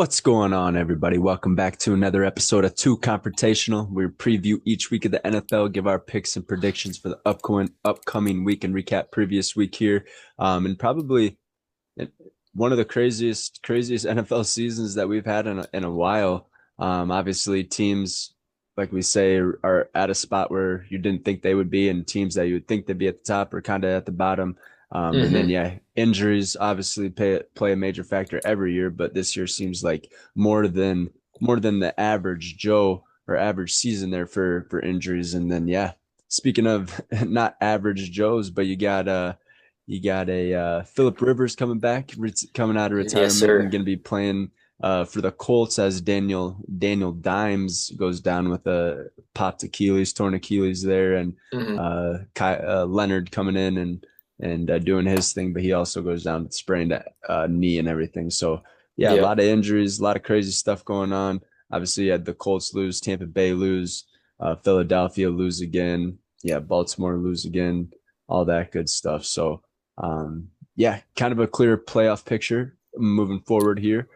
What's going on, everybody? Welcome back to another episode of Two Confrontational. We preview each week of the NFL, give our picks and predictions for the upcoming week, and recap previous week here. And probably one of the craziest NFL seasons that we've had in a while. Obviously, teams like we say are at a spot where you didn't think they would be, and teams that you would think they'd be at the top are kind of at the bottom. And then hmm injuries obviously play a major factor every year, but this year seems like more than the average Joe or average season there for injuries. And then speaking of not average Joes, but you got a Philip Rivers coming back, coming out of Yes, retirement sir. and going to be playing for the Colts as Daniel Dimes goes down with a torn Achilles there, and hmm Leonard coming in and doing his thing, but he also goes down with sprained knee and everything. So yeah, a Yep. lot of injuries, a lot of crazy stuff going on. Obviously, you had the Colts lose, Tampa Bay lose, Philadelphia lose again, yeah, Baltimore lose again, all that good stuff. So kind of a clear playoff picture moving forward here.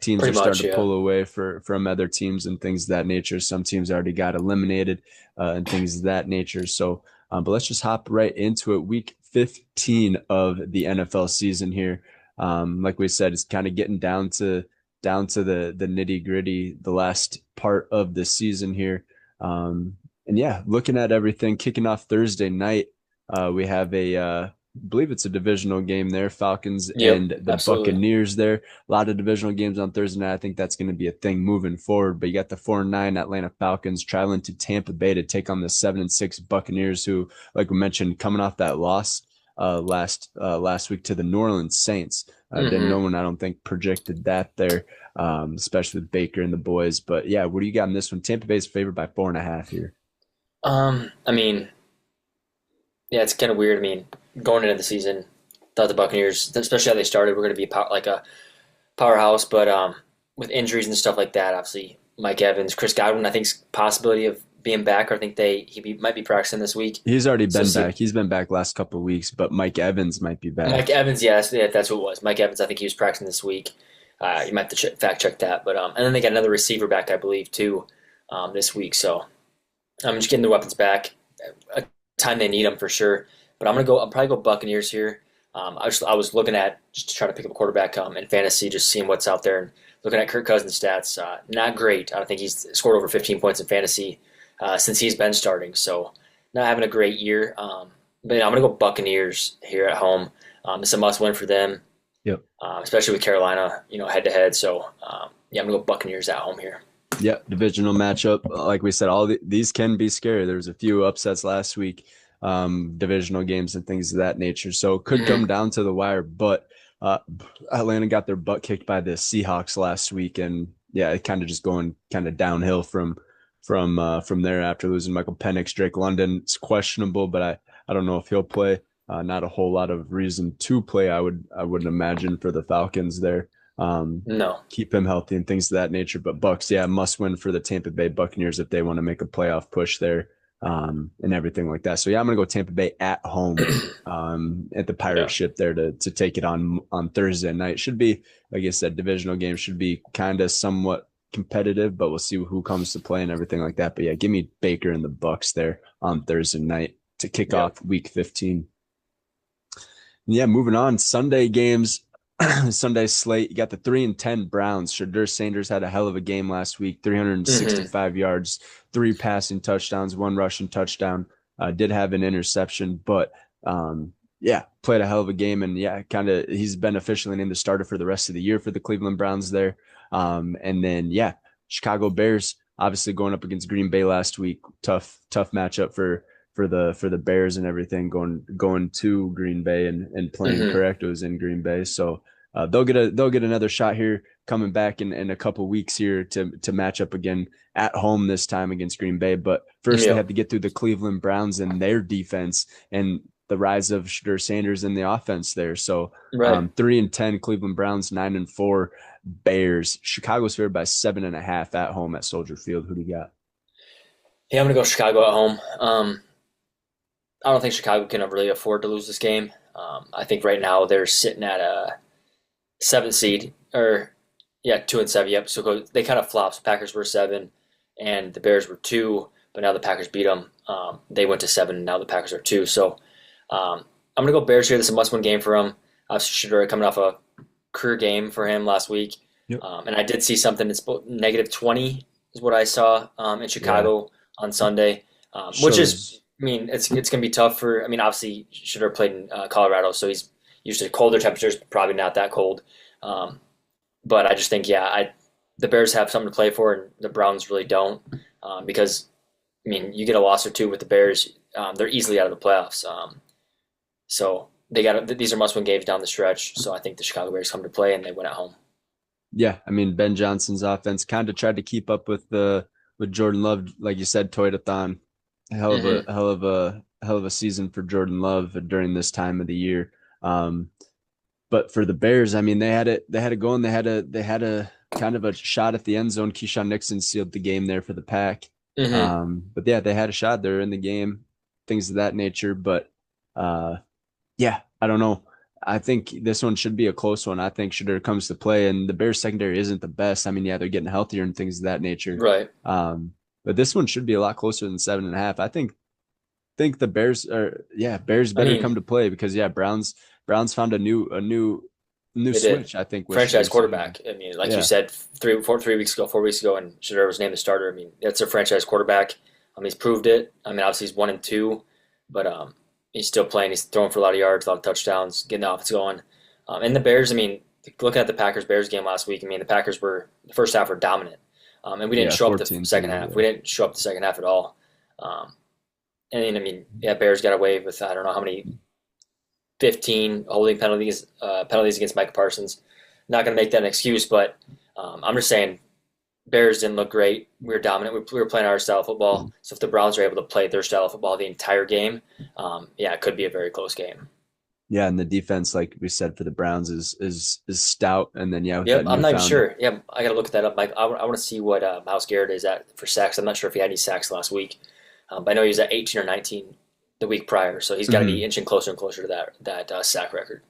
Teams are Pretty starting much, to yeah. pull away from other teams and things of that nature. Some teams already got eliminated and things of that nature. So, but let's just hop right into it. Week 15 of the NFL season here. Like we said, it's kind of getting down to the nitty gritty, the last part of the season here. And yeah, looking at everything, kicking off Thursday night, we have I believe it's a divisional game there, Falcons Yep. and the Absolutely. Buccaneers there. A lot of divisional games on Thursday night. I think that's going to be a thing moving forward. But you got the 4-9 Atlanta Falcons traveling to Tampa Bay to take on the 7-6 Buccaneers, who, like we mentioned, coming off that loss last week to the New Orleans Saints. Didn't hmm no one, I don't think, projected that there, especially with Baker and the boys. But yeah, what do you got in this one? Tampa Bay's favored by 4.5 here. I mean, yeah, it's kind of weird. I mean, going into the season, thought the Buccaneers, especially how they started, were going to be like a powerhouse, but with injuries and stuff like that, obviously Mike Evans, Chris Godwin, I think's possibility of being back. I think might be practicing this week. He's already So been see, back. He's been back last couple of weeks, but Mike Evans might be Mike back. Evans, yes, yeah, that's who it was. Mike Evans, I think he was practicing this week. You might have to fact check that, but and then they got another receiver back, I believe, too, this week. So I'm just getting the weapons back. A time they need them for sure. But I'll probably go Buccaneers here. I was looking at just to try to pick up a quarterback in fantasy, just seeing what's out there and looking at Kirk Cousins' stats. Not great. I don't think he's scored over 15 points in fantasy since he's been starting. So not having a great year. But yeah, I'm gonna go Buccaneers here at home. It's a must win for them, Yep. especially with Carolina, head to head. So yeah, I'm gonna go Buccaneers at home here. Yep. Divisional matchup. Like we said, these can be scary. There was a few upsets last week, divisional games and things of that nature. So it could hmm come down to the wire, but uh, Atlanta got their butt kicked by the Seahawks last week, and yeah, it kind of just going kind of downhill from there after losing Michael Penix. Drake London is questionable, but I don't know if he'll play. Not a whole lot of reason to play. I wouldn't imagine for the Falcons there. Um, No. keep him healthy and things of that nature. But Bucks, yeah, must win for the Tampa Bay Buccaneers if they want to make a playoff push there, and everything like that. So yeah, I'm gonna go Tampa Bay at home, at the Pirate Yeah. ship there to take it on Thursday night. Should be, like I said, divisional game should be kind of somewhat competitive, but we'll see who comes to play and everything like that. But yeah, give me Baker and the Bucks there on Thursday night to kick Yep. off Week 15. Yeah, moving on. Sunday games, Sunday slate. You got the 3-10 Browns. Shadur Sanders had a hell of a game last week. hmm 365 yards, three passing touchdowns, one rushing touchdown. Did have an interception, but yeah, played a hell of a game. And yeah, kind of he's been officially named the starter for the rest of the year for the Cleveland Browns there. And then yeah, Chicago Bears obviously going up against Green Bay last week. Tough matchup for the Bears and everything going to Green Bay and playing hmm correct. It was in Green Bay, so they'll get another shot here coming back in a couple weeks here to match up again at home this time against Green Bay. But first they Yep. have to get through the Cleveland Browns and their defense and the rise of Shadur Sanders in the offense there. So Right. 3-10 Cleveland Browns, 9-4 Bears. Chicago's favored by 7.5 at home at Soldier Field. Who do you got? Yeah, I'm gonna go Chicago at home. I don't think Chicago can really afford to lose this game. I think right now they're sitting at a seventh seed, or Yeah, 2-7. Yep. So they kind of flopped. So Packers were 7, and the Bears were 2. But now the Packers beat them. They went to 7, and now the Packers are 2. So I'm gonna go Bears here. This is a must-win game for them. Obviously, Shedeur coming off a career game for him last week, Yep. and I did see something. It's -20 is what I saw in Yeah. Chicago on Sunday, which is, Shows. I mean, it's gonna be tough for. I mean, obviously, Shedeur played in Colorado, so he's used to colder temperatures, probably not that cold. Um, but I just think, yeah, the Bears have something to play for, and the Browns really don't, because I mean, you get a loss or two with the Bears, they're easily out of the playoffs. So they got these are must-win games down the stretch. So I think the Chicago Bears come to play and they win at home. Yeah, I mean Ben Johnson's offense kind of tried to keep up with Jordan Love, like you said, Toyotathon. Hmm Hell of a season for Jordan Love during this time of the year. Um, but for the Bears, I mean they had it going. They had a kind of a shot at the end zone. Keyshawn Nixon sealed the game there for the Pack. hmm But yeah, they had a shot. They're in the game, things of that nature. But uh, yeah, I don't know. I think this one should be a close one. I think Shedeur comes to play, and the Bears secondary isn't the best. I mean, yeah, they're getting healthier and things of that nature. Right. But this one should be a lot closer than 7.5. I think the Bears are Bears I better come mean, to play because Browns found a new they did. switch, I think, with Franchise Shedeur sitting there. quarterback. I mean, like you Yeah. said, 3 weeks ago, 4 weeks ago, and Shedeur was named the starter. I mean, that's a franchise quarterback. He's proved it. I mean, obviously he's 1-2, but he's still playing. He's throwing for a lot of yards, a lot of touchdowns, getting the offense going. And the Bears, I mean, looking at the Packers Bears game last week, I mean, the first half were dominant, and we didn't Yeah, show up the 14-3. second half. Yeah. We didn't show up the second half at all. Um, and then, I mean, yeah, Bears got away with I don't know how many 15 holding penalties against Micah Parsons. Not going to make that an excuse, but I'm just saying Bears didn't look great. We were dominant. We were playing our style of football. So if the Browns are able to play their style of football the entire game, yeah, it could be a very close game. Yeah, and the defense, like we said, for the Browns is stout. And then yeah, with Yep, that I'm not even newfound sure. Yeah, I got to look that up. Mike, I want to see what Miles Garrett is at for sacks. I'm not sure if he had any sacks last week, but I know he was at 18 or 19 the week prior. So he's got to be Mhm. inching closer and closer to that sack record.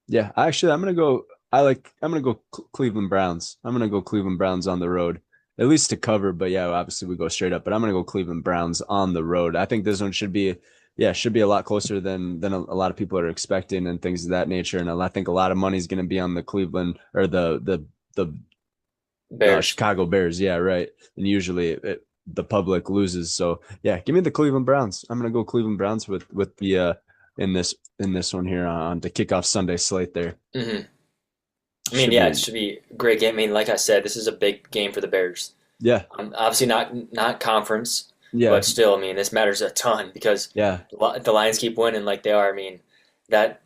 Yeah, actually, I'm gonna go. I'm gonna go Cleveland Browns. I'm gonna go Cleveland Browns on the road, at least to cover. But yeah, obviously we go straight up. But I'm gonna go Cleveland Browns on the road. I think this one should be a lot closer than a lot of people are expecting and things of that nature. And I think a lot of money is gonna be on the Cleveland or the Bears. Chicago Bears. Yeah, right. And usually the public loses. So yeah, give me the Cleveland Browns. I'm gonna go Cleveland Browns with the in this one here on the kickoff Sunday slate there. hmm I mean, Should yeah, it be should be a great game. I mean, like I said, this is a big game for the Bears. yeah, Obviously, not conference, yeah, but still, I mean, this matters a ton because yeah, the Lions keep winning like they are. I mean, that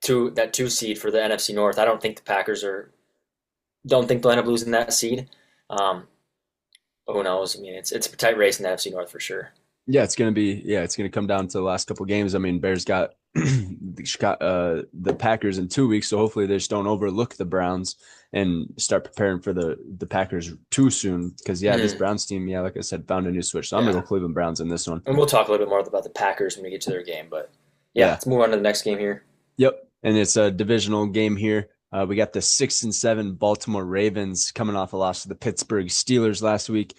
that two seed for the NFC North. I don't think the Packers are. Don't think they'll end up losing that seed. Um, but who knows? I mean, it's a tight race in the NFC North for sure. it's gonna come down to the last couple games. I mean, Bears got the Packers in 2 weeks, so hopefully they just don't overlook the Browns and start preparing for the Packers too soon. Because yeah, this hmm Browns team, yeah, like I said, found a new switch. So I'm gonna Yeah, go Cleveland Browns in this one. and we'll talk a little bit more about the Packers when we get to their game. But yeah, Yeah. let's move on to the next game here. Yep. And it's a divisional game here. We got the 6-7 Baltimore Ravens coming off a loss to the Pittsburgh Steelers last week,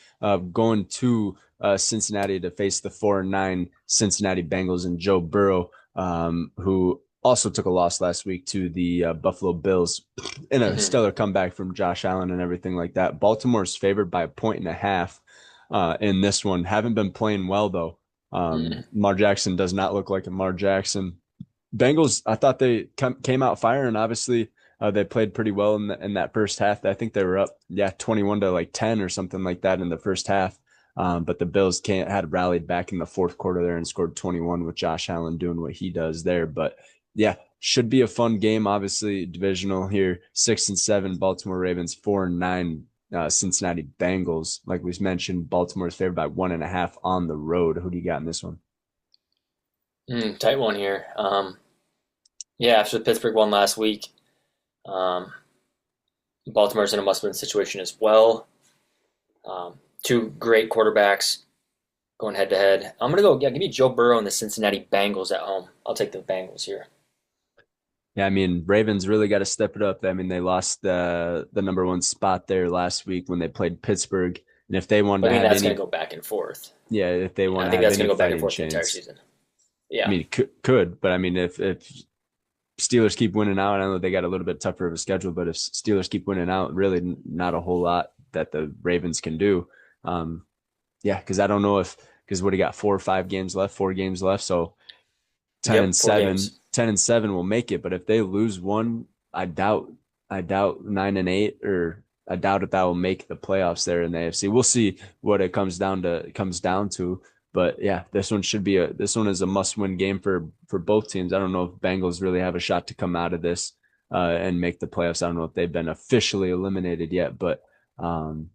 going to Cincinnati to face the 4-9 Cincinnati Bengals and Joe Burrow, who also took a loss last week to the Buffalo Bills in a hmm stellar comeback from Josh Allen and everything like that. Baltimore's favored by 1.5 in this one. Haven't been playing well though. hmm Lamar Jackson does not look like a Lamar Jackson. Bengals, I thought they came out firing. Obviously, they played pretty well in that first half. I think they were up, 21 to like 10 or something like that in the first half. But the Bills had rallied back in the fourth quarter there and scored 21 with Josh Allen doing what he does there. But yeah, should be a fun game. Obviously, divisional here, 6-7 Baltimore Ravens, 4-9 Cincinnati Bengals. Like we mentioned, Baltimore's favored by 1.5 on the road. Who do you got in this one? Tight one here. Yeah, after the Pittsburgh won last week, um, Baltimore's in a must-win situation as well. Two great quarterbacks going head-to-head. I'm gonna go. Yeah, give me Joe Burrow and the Cincinnati Bengals at home. I'll take the Bengals here. Yeah, I mean, Ravens really got to step it up. I mean, they lost the number one spot there last week when they played Pittsburgh. And if they wanted But to I mean, have that's going any, to go back and forth. yeah, if they want I to think have that's any going to go back and fighting forth the entire chance, season. I Yeah. mean, could, but I mean, if Steelers keep winning out, I know they got a little bit tougher of a schedule, but if Steelers keep winning out, really not a whole lot that the Ravens can do. Um, yeah, because I don't know if because what he got 4 or 5 games left, 4 games left, so 10 and Yep. Four 7, games. 10 and 7 will make it. But if they lose one, I doubt 9 and 8, or I doubt if that will make the playoffs there in the AFC. We'll see what it comes down to. But yeah, this one is a must win game for both teams. I don't know if Bengals really have a shot to come out of this and make the playoffs. I don't know if they've been officially eliminated yet, but um,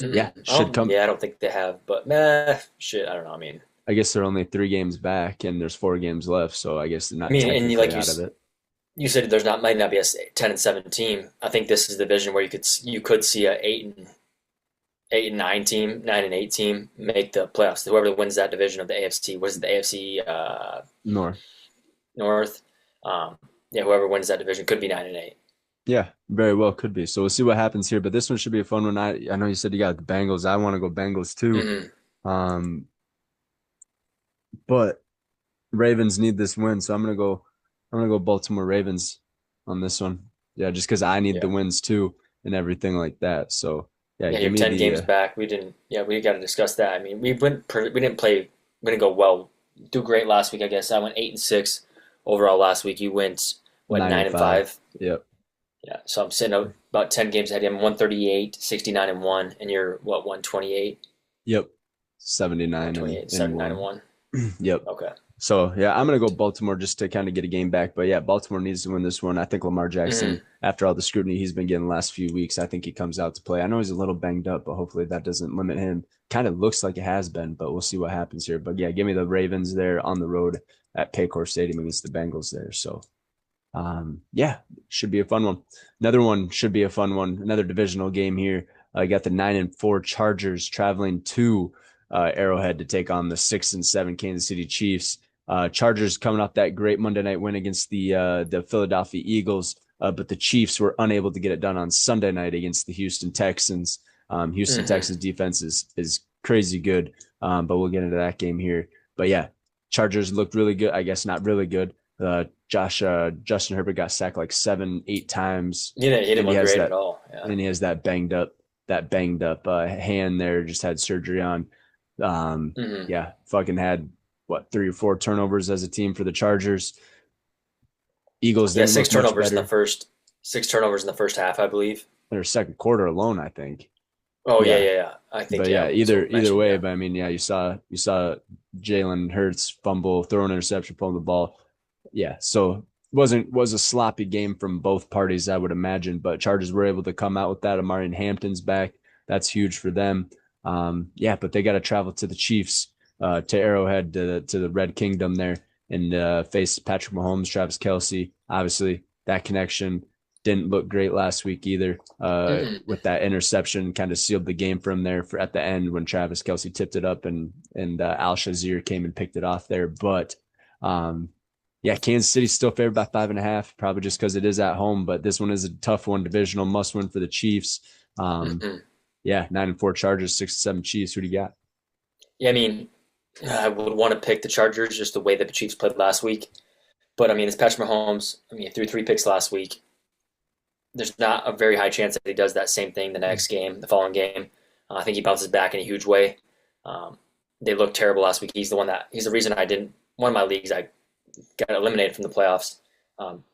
yeah, should come. Yeah, I don't think they have, but meh, shit, I don't know. I guess they're only 3 games back, and there's 4 games left, so I guess they're not And technically out of it. you said there's not might not be a 10 and 7 team. I think this is the division where you could see a 8 and 9 team, 9 and 8 team make the playoffs. Whoever wins that division of the AFC, what is it, the AFC North. North? Um, yeah, whoever wins that division could be 9 and 8. Yeah, very well could be. So we'll see what happens here. But this one should be a fun one. I know you said you got the Bengals. I want to go Bengals too. Mm-hmm. Um, but Ravens need this win, so I'm gonna go Baltimore Ravens on this one. Yeah, just because I need the Yeah, wins too and everything like that. So yeah, yeah. give You're me 10 games back. We didn't. Yeah, we got to discuss that. I mean, we didn't play. We didn't go well. Do great last week, I guess. I went 8-6 overall last week. You went what, nine nine and and five. five? Yep. Yeah, so I'm sitting about 10 games ahead. I'm 138, 69-1, and you're what, 128, Yep. 79 128, and 79 and one. 1. Yep. Okay. So yeah, I'm gonna go Baltimore just to kind of get a game back. But yeah, Baltimore needs to win this one. I think Lamar Jackson, Mm-hmm. after all the scrutiny he's been getting the last few weeks, I think he comes out to play. I know he's a little banged up, but hopefully that doesn't limit him. Kind of looks like it has been, but we'll see what happens here. But yeah, give me the Ravens there on the road at Paycor Stadium against the Bengals there. So yeah, should be a fun one. Another one should be a fun one. Another divisional game here. I got the 9-4 Chargers traveling to Arrowhead to take on the 6-7 Kansas City Chiefs. Chargers coming off that great Monday night win against the Philadelphia Eagles, but the Chiefs were unable to get it done on Sunday night against the Houston Texans. Houston Mm-hmm. Texans defense is crazy good, but we'll get into that game here. But yeah, Chargers looked really good. I guess not really good. Justin Herbert got sacked like 7, 8 times, He didn't and he look has great at that all. Yeah. and he has that banged up hand there. Just had surgery on. Mm-hmm. Yeah, fucking had what 3 or 4 turnovers as a team for the Chargers. Eagles Yeah, didn't six look much turnovers in the better. first 6 turnovers in the first half, I believe. Their second quarter alone, I think. Oh yeah, Yeah, yeah, yeah. I think but yeah, yeah, that's what either we either mentioned. way. Yeah. But I mean, yeah, you saw Jalen Hurts fumble, throw an interception, pull the ball. Yeah, so was a sloppy game from both parties, I would imagine. But Chargers were able to come out with that. Amari Hampton's back. That's huge for them. Yeah, but they got to travel to the Chiefs, to Arrowhead, to the Red Kingdom there, and face Patrick Mahomes, Travis Kelce. Obviously, that connection didn't look great last week either. Mm-mm. With that interception, kind of sealed the game from there for at the end when Travis Kelce tipped it up and Al Shazier came and picked it off there. But um, yeah, Kansas City's still favored by 5.5, probably just because it is at home. But this one is a tough one, divisional must win for the Chiefs. Um, Mm-hmm. yeah, 9-4 Chargers, 6-7 Chiefs. Who do you got? Yeah, I mean, I would want to pick the Chargers just the way that the Chiefs played last week. But I mean, it's Patrick Mahomes. I mean, he threw 3 picks last week. There's not a very high chance that he does that same thing the next game, the following game. I think he bounces back in a huge way. Um, they looked terrible last week. He's the reason I didn't, one of my leagues, I got eliminated from the playoffs. Um,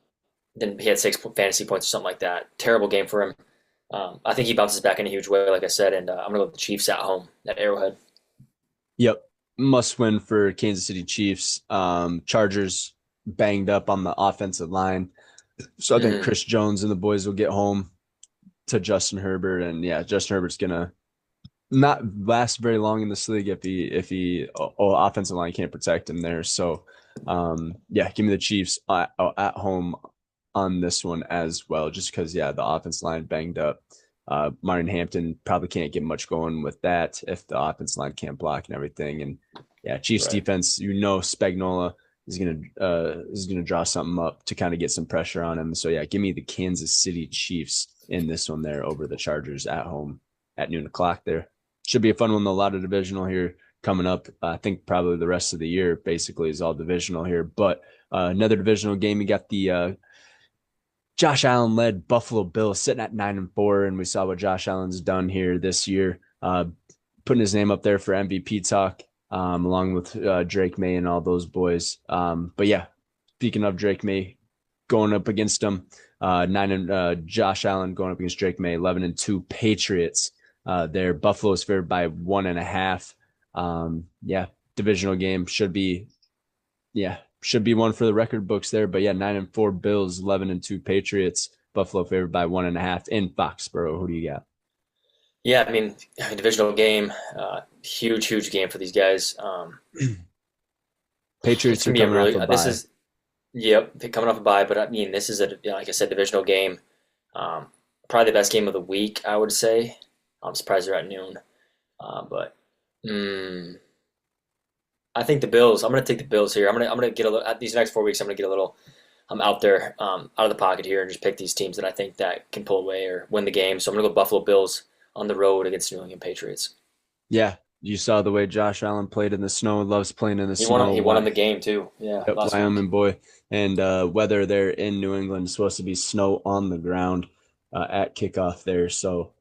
then he had 6 fantasy points or something like that. Terrible game for him. I think he bounces back in a huge way, like I said, and I'm going to go with the Chiefs at home at Arrowhead. Yep, must win for Kansas City Chiefs. Chargers banged up on the offensive line, so I think Mm-hmm. Chris Jones and the boys will get home to Justin Herbert, and yeah, Justin Herbert's gonna not last very long in this league if offensive line can't protect him there. So yeah, give me the Chiefs at home on this one as well, just because yeah, the offense line banged up. Martin Hampton probably can't get much going with that if the offense line can't block and everything. And yeah, Chiefs Right. defense, Spagnola is gonna draw something up to kind of get some pressure on him. So yeah, give me the Kansas City Chiefs in this one there over the Chargers at home at noon o'clock there. Should be a fun one. A lot of divisional here coming up. I think probably the rest of the year basically is all divisional here. But another divisional game, you got the Josh Allen led Buffalo Bills sitting at 9-4, and we saw what Josh Allen's done here this year, putting his name up there for MVP talk, along with Drake May and all those boys. But yeah, speaking of Drake May, going up against him, Josh Allen going up against Drake May, 11-2 Patriots. There, Buffalo's favored by 1.5. Yeah, divisional game should be one for the record books there. But yeah, 9-4 Bills, 11-2 Patriots. Buffalo favored by 1.5 in Foxborough. Who do you got? Yeah, I mean, divisional game, huge game for these guys. Patriots are coming off a bye. Yep, coming off a bye, but I mean, this is like I said, divisional game. Probably the best game of the week, I would say. I'm surprised they're at noon, but I think the Bills. I'm going to take the Bills here. I'm going to get a little these next 4 weeks. I'm going to get a little out there, out of the pocket here, and just pick these teams that I think that can pull away or win the game. So I'm going to go Buffalo Bills on the road against New England Patriots. Yeah, you saw the way Josh Allen played in the snow. Loves playing in the snow. He won in the game too. Yeah, yep, Wyoming boy. And weather there in New England is supposed to be snow on the ground at kickoff there. So,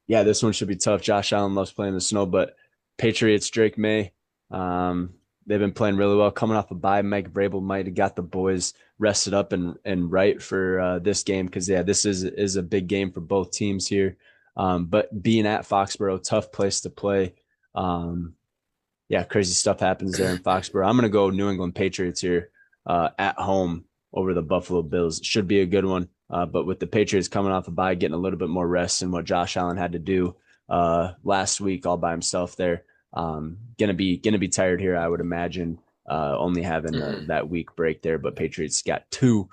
yeah, this one should be tough. Josh Allen loves playing in the snow, but Patriots, Drake May, they've been playing really well. Coming off a bye, Mike Vrabel might have got the boys rested up and right for this game because, yeah, this is a big game for both teams here. But being at Foxborough, tough place to play. Yeah, crazy stuff happens there in Foxborough. I'm going to go New England Patriots here at home over the Buffalo Bills. It should be a good one. But with the Patriots coming off a bye, getting a little bit more rest than what Josh Allen had to do last week all by himself there. Gonna be tired here, I would imagine, only having that week break there. But Patriots got 2.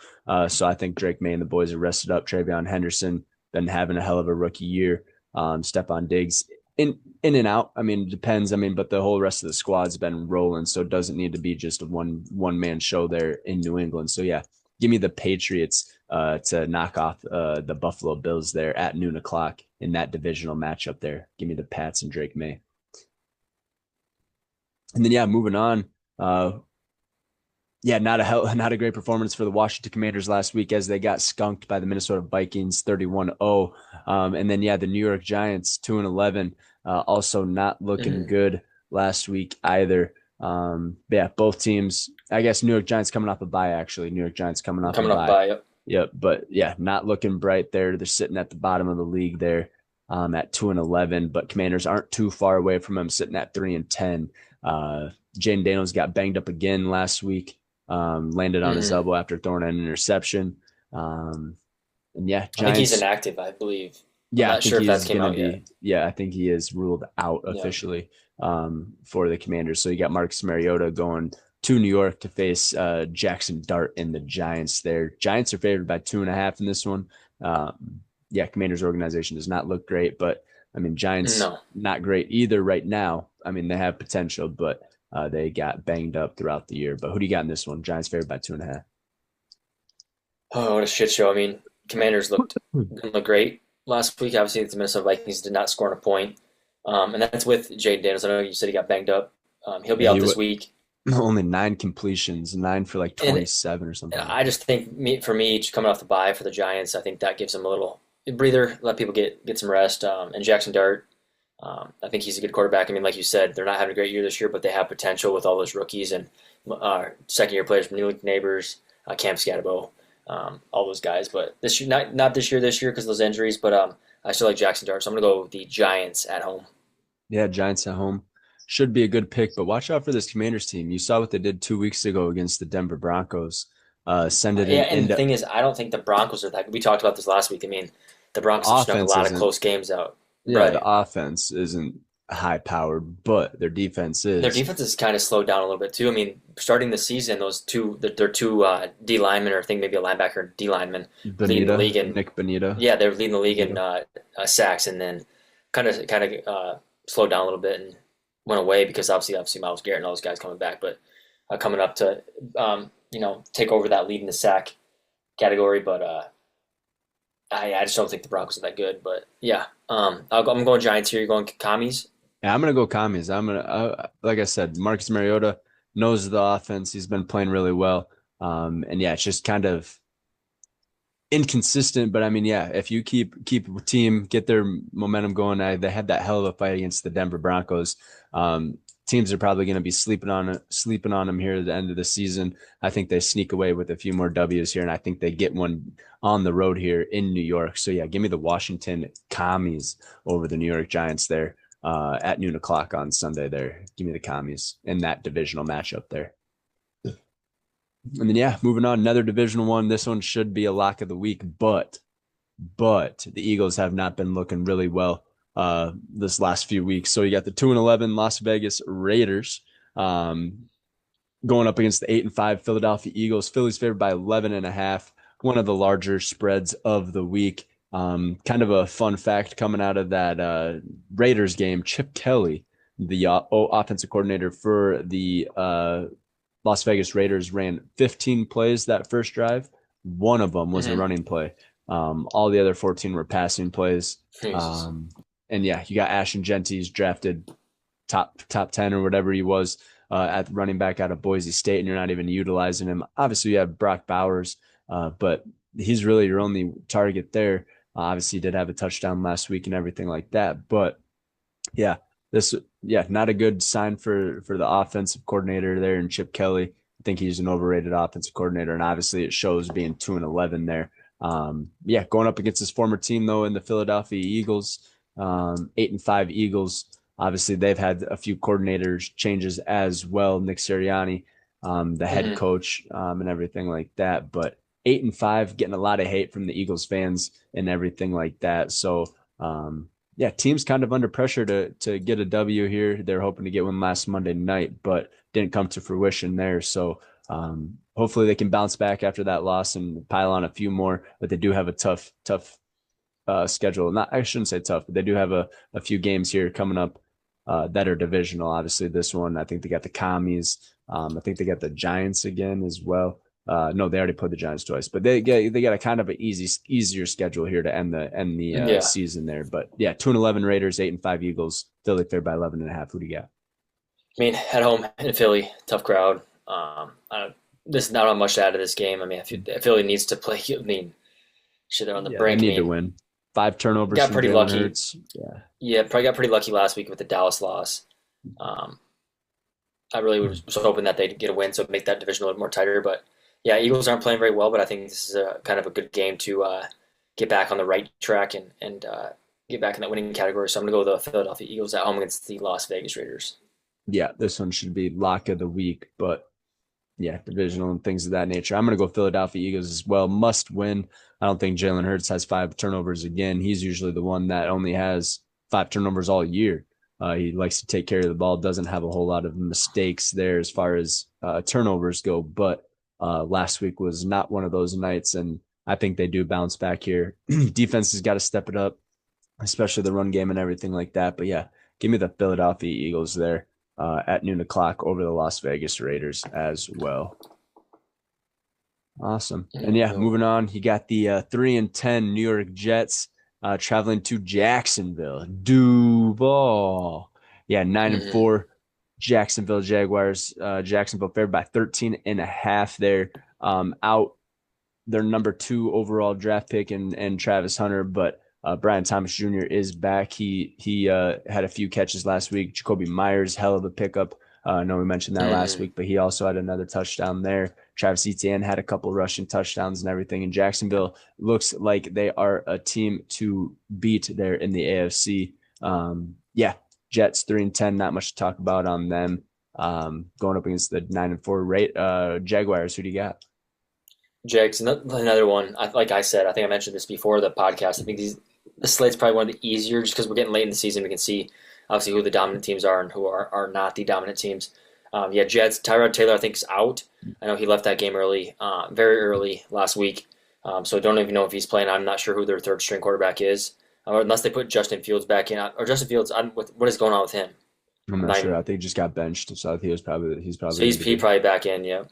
So I think Drake May and the boys are rested up. Travion Henderson been having a hell of a rookie year. Stephon Diggs in and out. I mean, it depends. I mean, but the whole rest of the squad's been rolling, so it doesn't need to be just a one man show there in New England. So yeah, give me the Patriots to knock off the Buffalo Bills there at noon o'clock in that divisional matchup there. Give me the Pats and Drake May. And then yeah, moving on. Yeah, not a great performance for the Washington Commanders last week as they got skunked by the Minnesota Vikings 31-0. And then yeah, the New York Giants 2-11, also not looking good last week either. Yeah, both teams. I guess New York Giants coming off a bye actually. New York Giants coming off a bye. Yep. Yep, but yeah, not looking bright there. They're sitting at the bottom of the league there at 2-11, but Commanders aren't too far away from them, sitting at 3-10. Jaden Daniels got banged up again last week. Landed on his elbow after throwing an interception. And yeah, Giants, I think he's inactive, I believe. Yeah, I'm not sure if that came out yet. Yeah, I think he is ruled out officially for the Commanders. So you got Marcus Mariota going to New York to face Jackson Dart and the Giants there. Giants are favored by 2.5 in this one. Yeah, Commanders organization does not look great, but I mean, Giants not great either right now. I mean, they have potential, but they got banged up throughout the year. But who do you got in this one? Giants favored by 2.5. Oh, what a shit show. I mean, Commanders didn't look great last week. Obviously, the Minnesota Vikings did not score a point. And that's with Jaden Daniels. I know you said he got banged up. He'll be out this week. Only 9 completions, 9 for like 27 or something. I just think for me, coming off the bye for the Giants, I think that gives them a little breather, let people get some rest. And Jackson Dart, I think he's a good quarterback. I mean, like you said, they're not having a great year this year, but they have potential with all those rookies and second-year players, Malik Neighbors, Cam Scatterbo, all those guys. But this year, not this year because of those injuries, but I still like Jackson Dart, so I'm going to go with the Giants at home. Yeah, Giants at home. Should be a good pick, but watch out for this Commanders team. You saw what they did 2 weeks ago against the Denver Broncos. And the thing is, I don't think the Broncos are that good. We talked about this last week. I mean, the Broncos have snuck a lot of close games out. Yeah, right. The offense isn't high-powered, but their defense is. Their defense is kind of slowed down a little bit, too. I mean, starting the season, their two D linemen, or I think maybe a linebacker and D lineman, leading the league in Nick Bonita. Yeah, they were leading the league in sacks, and then kind of slowed down a little bit and went away because obviously Myles Garrett and all those guys coming back. But coming up to take over that lead in the sack category. But I just don't think the Broncos are that good. But yeah, I'm going Giants here. You're going Commies. Yeah, I'm gonna go commies. Like I said, Marcus Mariota knows the offense. He's been playing really well. And yeah, it's just kind of inconsistent, but I mean, yeah, if you keep a team, get their momentum going, they had that hell of a fight against the Denver Broncos. Teams are probably going to be sleeping on them here at the end of the season. I think they sneak away with a few more W's here, and I think they get one on the road here in New York. So yeah, give me the Washington Commies over the New York Giants there at noon o'clock on Sunday. There, give me the Commies in that divisional matchup there. And then yeah, moving on, another divisional one. This one should be a lock of the week, but the Eagles have not been looking really well this last few weeks. So you got the 2-11 Las Vegas Raiders going up against the 8-5 Philadelphia Eagles. Philly's favored by 11.5, one of the larger spreads of the week. Kind of a fun fact coming out of that Raiders game, Chip Kelly, the offensive coordinator for the Las Vegas Raiders, ran 15 plays that first drive. One of them was a running play. All the other 14 were passing plays. And yeah, you got Ashton Genty's drafted top 10 or whatever he was at running back out of Boise State, and you're not even utilizing him. Obviously, you have Brock Bowers, but he's really your only target there. Obviously, he did have a touchdown last week and everything like that. But yeah, not a good sign for the offensive coordinator there and Chip Kelly. I think he's an overrated offensive coordinator, and obviously it shows being 2-11 there. Going up against his former team though in the Philadelphia Eagles, 8-5 Eagles. Obviously they've had a few coordinators changes as well. Nick Sirianni, the head coach, and everything like that. But 8-5, getting a lot of hate from the Eagles fans and everything like that. So team's kind of under pressure to get a W here. They're hoping to get one last Monday night, but didn't come to fruition there. So hopefully they can bounce back after that loss and pile on a few more. But they do have a tough schedule. I shouldn't say tough, but they do have a few games here coming up that are divisional. Obviously, this one, I think they got the Commies. I think they got the Giants again as well. No, they already played the Giants twice, but they got a kind of an easier schedule here to end the season there. But yeah, 2-11 Raiders, 8-5 Eagles, Philly favored by 11.5. Who do you got? I mean, at home in Philly, tough crowd. There's not much to add to this game. I mean, Philly needs to play. I mean, they're on the brink. They need to win. 5 turnovers. Got pretty lucky. Hurts. Yeah, probably got pretty lucky last week with the Dallas loss. I really was hoping that they'd get a win, so make that division a little more tighter. But yeah, Eagles aren't playing very well, but I think this is kind of a good game to get back on the right track and get back in that winning category. So I'm going to go with the Philadelphia Eagles at home against the Las Vegas Raiders. Yeah, this one should be lock of the week, but yeah, divisional and things of that nature. I'm going to go Philadelphia Eagles as well. Must win. I don't think Jalen Hurts has 5 turnovers again. He's usually the one that only has 5 turnovers all year. He likes to take care of the ball, doesn't have a whole lot of mistakes there as far as turnovers go, but last week was not one of those nights, and I think they do bounce back here. Defense has got to step it up, especially the run game and everything like that. But yeah, give me the Philadelphia Eagles there at noon o'clock over the Las Vegas Raiders as well. Awesome. And yeah, moving on, you got the 3-10 New York Jets traveling to Jacksonville. Duval. Yeah, 9-4 Jacksonville Jaguars. Jacksonville favored by 13.5 there. Out their number 2 overall draft pick and Travis Hunter, but Brian Thomas Jr. is back. He had a few catches last week. Jacoby Myers, hell of a pickup. I know we mentioned that last week, but he also had another touchdown there. Travis Etienne had a couple rushing touchdowns and everything. And Jacksonville looks like they are a team to beat there in the AFC. Jets 3-10, not much to talk about on them. Going up against the 9-4 Jaguars. Who do you got? Jags, another one. Like I said, I think I mentioned this before the podcast. I think the slate's probably one of the easier just because we're getting late in the season. We can see obviously who the dominant teams are and who are not the dominant teams. Jets, Tyrod Taylor I think is out. I know he left that game early, very early last week. So I don't even know if he's playing. I'm not sure who their third string quarterback is, unless they put Justin Fields back in. Or Justin Fields, what is going on with him? I'm I'm not not sure. even, I think he just got benched, so I think he's so probably going he's to be he good. probably back in, yeah.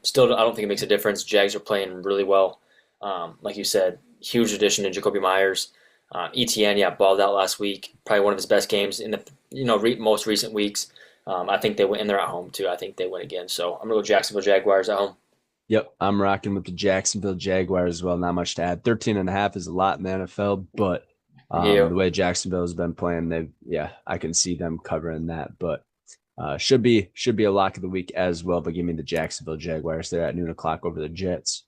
Still, I don't think it makes a difference. Jags are playing really well. Like you said, huge addition to Jacoby Myers. ETN, yeah, balled out last week. Probably one of his best games in the most recent weeks. I think they win, and they're at home too. I think they win again. So I'm gonna go Jacksonville Jaguars at home. Yep, I'm rocking with the Jacksonville Jaguars as well. Not much to add. 13.5 is a lot in the NFL, but Yeah, the way Jacksonville has been playing, I can see them covering that. But should be a lock of the week as well. But give me the Jacksonville Jaguars. They're at noon o'clock over the Jets.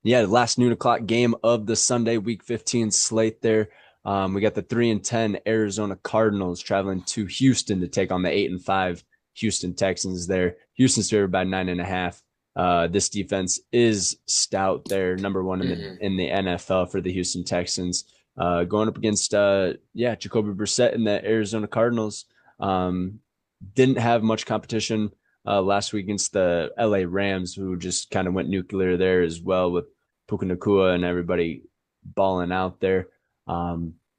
Yeah, the last noon o'clock game of the Sunday Week 15 slate there. We got the 3-10 Arizona Cardinals traveling to Houston to take on the 8-5 Houston Texans there. Houston's favored by 9.5. This defense is stout. They're number one in the NFL for the Houston Texans. Going up against Jacoby Brissett and the Arizona Cardinals. Didn't have much competition last week against the LA Rams, who just kind of went nuclear there as well with Puka Nacua and everybody balling out there.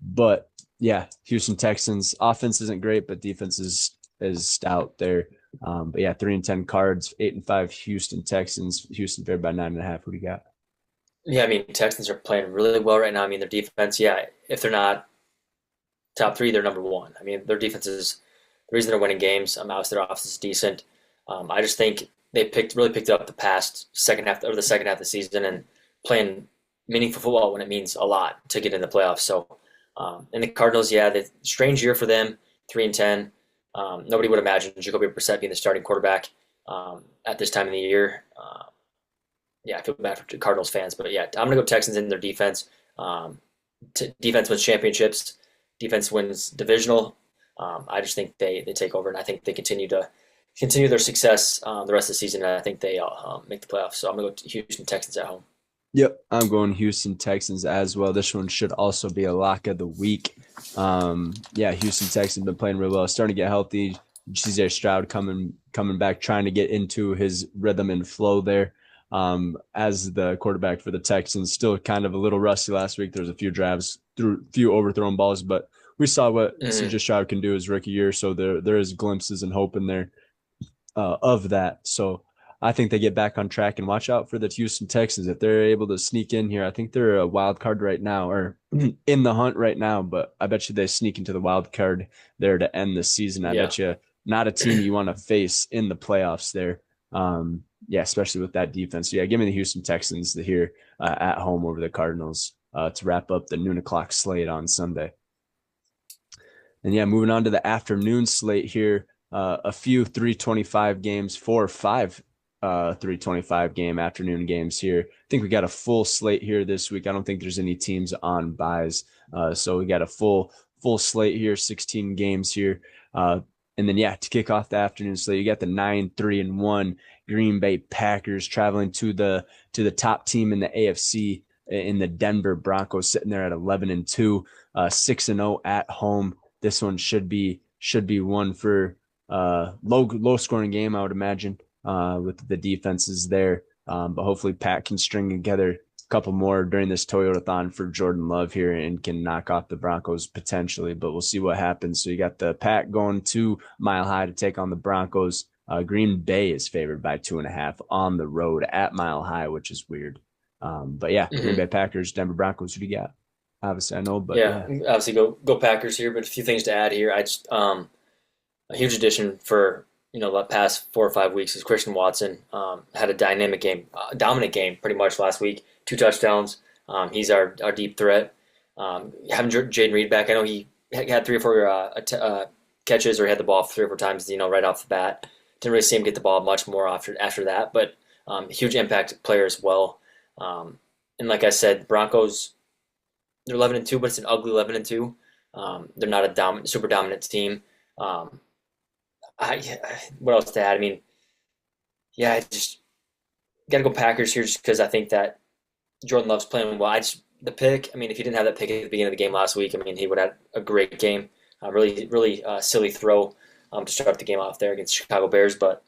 But yeah, Houston Texans offense isn't great, but defense is stout there. But yeah, 3-10 Cards, 8-5 Houston Texans. Houston favored by 9.5. Who do you got? yeah. I mean, Texans are playing really well right now. I mean, their defense, yeah. If they're not top three, they're number one. I mean, their defense is the reason they're winning games. Obviously, their offense is decent. I just think they really picked up the past the second half of the season and playing meaningful football when it means a lot to get in the playoffs. So, and the Cardinals, yeah, the strange year for them, 3-10. Nobody would imagine Jacoby Brissett being the starting quarterback at this time of the year. Yeah, I feel bad for Cardinals fans, but yeah, I'm gonna go Texans in their defense. Defense wins championships. Defense wins divisional. I just think they take over, and I think they continue their success the rest of the season, and I think they make the playoffs. So I'm gonna go to Houston Texans at home. Yep, I'm going Houston Texans as well. This one should also be a lock of the week. Houston Texans been playing real well, starting to get healthy. CJ Stroud coming back, trying to get into his rhythm and flow there. As the quarterback for the Texans, still kind of a little rusty last week. There was a few drives, through a few overthrown balls, but we saw what CJ Stroud can do his rookie year. So there is glimpses and hope in there of that. So I think they get back on track, and watch out for the Houston Texans. If they're able to sneak in here, I think they're a wild card right now, or in the hunt right now, but I bet you they sneak into the wild card there to end the season. I bet you not a team you want to face in the playoffs there. Especially with that defense. So yeah, give me the Houston Texans here at home over the Cardinals to wrap up the noon o'clock slate on Sunday. And yeah, moving on to the afternoon slate here, a few 325 games, 4 or 5 325 game afternoon games here. I think we got a full slate here this week. I don't think there's any teams on buys. So we got a full slate here, 16 games here. And then, to kick off the afternoon slate, you got the 9-3-1 Green Bay Packers traveling to the top team in the AFC in the Denver Broncos, sitting there at 11-2, 6-0 at home. This one should be one for low scoring game, I would imagine, with the defenses there. But hopefully Pat can string together a couple more during this Toyota-thon for Jordan Love here and can knock off the Broncos potentially, but we'll see what happens. So you got the Pack going to Mile High to take on the Broncos. Green Bay is favored by 2.5 on the road at Mile High, which is weird. Green Bay Packers, Denver Broncos. Who do you got? Obviously, I know, but obviously go Packers here. But a few things to add here. I just a huge addition for the past 4 or 5 weeks is Christian Watson. Had a dominant game pretty much last week. 2 touchdowns. He's our deep threat. Having Jaden Reed back, I know he had 3 or 4 catches, or he had the ball 3 or 4 times, right off the bat. Didn't really see him get the ball much more after that, but huge impact player as well. And like I said, Broncos, they're 11-2, but it's an ugly 11-2. They're not a super dominant team. What else to add? I mean, I just got to go Packers here just because I think that Jordan Love's playing well. The pick, I mean, if he didn't have that pick at the beginning of the game last week, I mean, he would have had a great game. Really silly throw to start the game off there against the Chicago Bears. But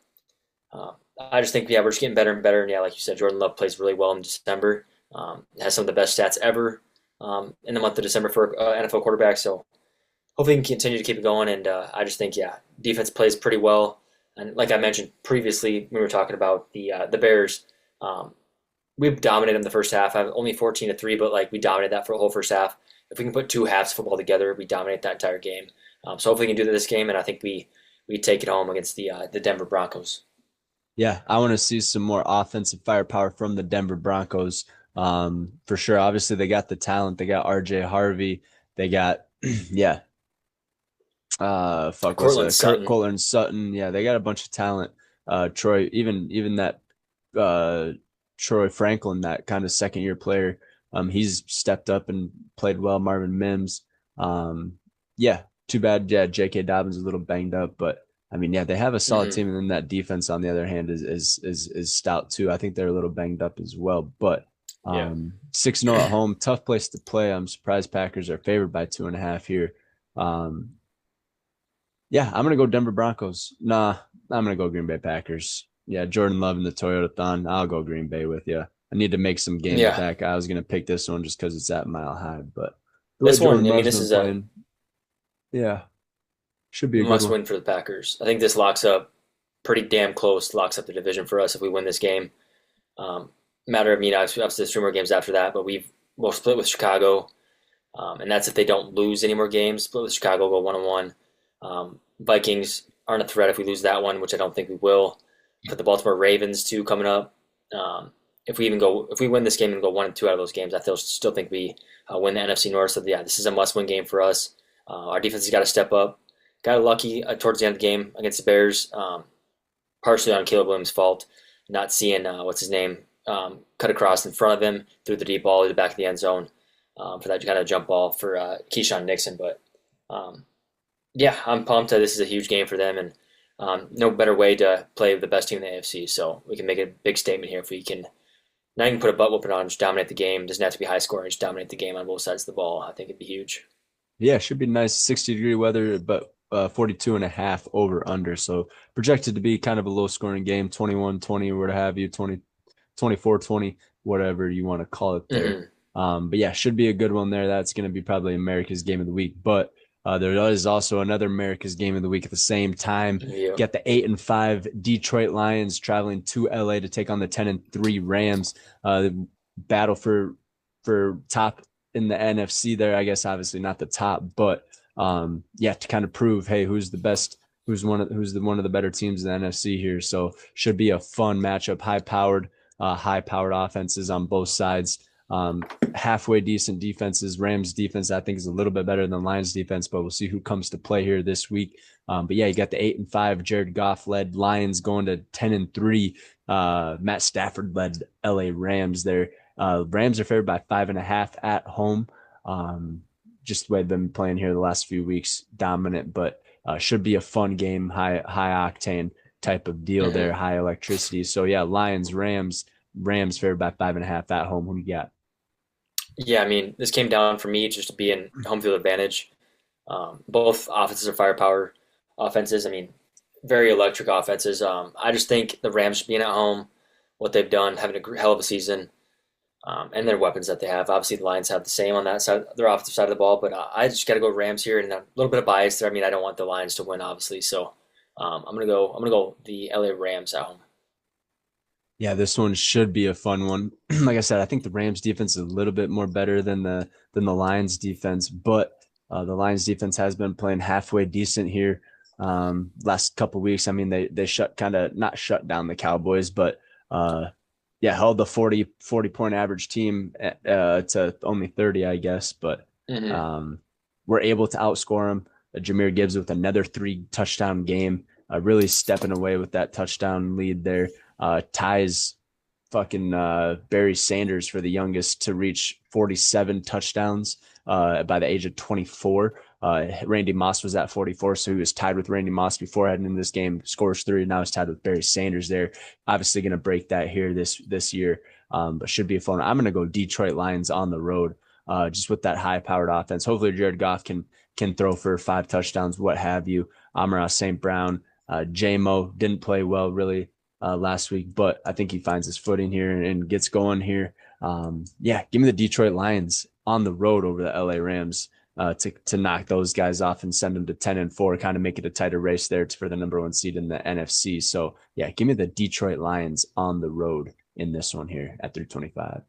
I just think, we're just getting better and better. And like you said, Jordan Love plays really well in December. Has some of the best stats ever in the month of December for NFL quarterback. So hopefully he can continue to keep it going. And I just think, yeah, defense plays pretty well. And like I mentioned previously, when we were talking about the Bears, um, we dominated them the first half. I'm only 14-3, but like we dominated that for the whole first half. If we can put two halves of football together, we dominate that entire game. So hopefully we can do that this game, and I think we take it home against the Denver Broncos. Yeah, I want to see some more offensive firepower from the Denver Broncos. For sure. Obviously, they got the talent. They got RJ Harvey. They got, yeah, what's Cortland Sutton. Cortland Sutton. Yeah, they got a bunch of talent. Troy, even that uh Troy Franklin, that kind of second year player. He's stepped up and played well. Marvin Mims. Yeah, too bad. Yeah, J.K. Dobbins is a little banged up, but I mean, yeah, they have a solid Mm-hmm. team, and then that defense on the other hand is stout too. I think they're a little banged up as well, but Yeah. 6-0 at home, tough place to play. I'm surprised Packers are favored by 2.5 here. Um, yeah, I'm gonna go Denver Broncos. Nah, I'm gonna go Green Bay Packers. Yeah, Jordan Love and the Toyota Thon. I'll go Green Bay with you. I need to make some games Yeah. back. I was gonna pick this one just because it's at Mile High, but the way This one, Jordan I mean, Love's this been is a playing, yeah, should be a good must one. win for the Packers. I think this locks up pretty damn close, locks up the division for us if we win this game. Um, Matter of, obviously there's 3 more games after that, but we'll split with Chicago, and that's if they don't lose any more games. Split with Chicago, go 1-1. Vikings aren't a threat if we lose that one, which I don't think we will. But the Baltimore Ravens too coming up. If we win this game and go 1-2 out of those games, I still think we win the NFC North. So yeah, this is a must-win game for us. Our defense has got to step up. Got lucky towards the end of the game against the Bears, partially on Caleb Williams' fault, not seeing what's his name cut across in front of him, threw the deep ball to the back of the end zone for that kind of jump ball for Keyshawn Nixon. But um, yeah, I'm pumped that this is a huge game for them, and no better way to play the best team in the AFC. So we can make a big statement here if we can not even put a butt whooping on, just dominate the game. Doesn't have to be high scoring, just dominate the game on both sides of the ball. I think it'd be huge. Yeah, should be nice 60-degree weather, but 42.5 over under. So projected to be kind of a low scoring game, 21-20 or what have you, 24-20, whatever you want to call it there. Mm-hmm. But yeah, should be a good one there. That's going to be probably America's game of the week. But there is also another America's game of the week at the same time. Yeah. Get the 8-5 Detroit Lions traveling to LA to take on the 10-3 Rams. The battle for top in the NFC there. I guess obviously not the top, but yeah, to kind of prove, hey, who's the best, one of the better teams in the NFC here. So should be a fun matchup, high powered offenses on both sides. Halfway decent defenses. Rams defense, I think, is a little bit better than Lions defense, but we'll see who comes to play here this week. But yeah, you got the 8-5 Jared Goff led Lions going to 10-3. Matt Stafford led LA Rams there. Rams are favored by 5.5 at home. Just the way they've been playing here the last few weeks, dominant, but should be a fun game, high octane type of deal Mm-hmm. there, high electricity. So yeah, Lions, Rams favored by 5.5 at home. Who do you got? Yeah, this came down for me just to be in home field advantage. Both offenses are firepower offenses. Very electric offenses. I just think the Rams being at home, what they've done, having a hell of a season, and their weapons that they have. Obviously, the Lions have the same on that side, their offensive side of the ball. But I just got to go Rams here, and a little bit of bias there. I don't want the Lions to win, obviously. So I'm gonna go the LA Rams at home. Yeah, this one should be a fun one. Like I said, I think the Rams defense is a little bit more better than the Lions defense, but the Lions defense has been playing halfway decent here. Last couple weeks, they not shut down the Cowboys, but yeah, held the 40 point average team to only 30, I guess, but Mm-hmm. we're able to outscore them. Jahmyr Gibbs with another 3 touchdown game, really stepping away with that touchdown lead there. Ties fucking Barry Sanders for the youngest to reach 47 touchdowns by the age of 24. Randy Moss was at 44, so he was tied with Randy Moss before heading into this game. Scores 3, now he's tied with Barry Sanders there. Obviously going to break that here this year, but should be a fun. I'm going to go Detroit Lions on the road, just with that high-powered offense. Hopefully Jared Goff can throw for 5 touchdowns, what have you. Amon-Ra St. Brown, J-Mo didn't play well really last week, but I think he finds his footing here and gets going here. Yeah, give me the Detroit Lions on the road over the LA Rams. to knock those guys off and send them to 10-4, kind of make it a tighter race there for the number one seed in the NFC. So yeah, give me the Detroit Lions on the road in this one here at 325.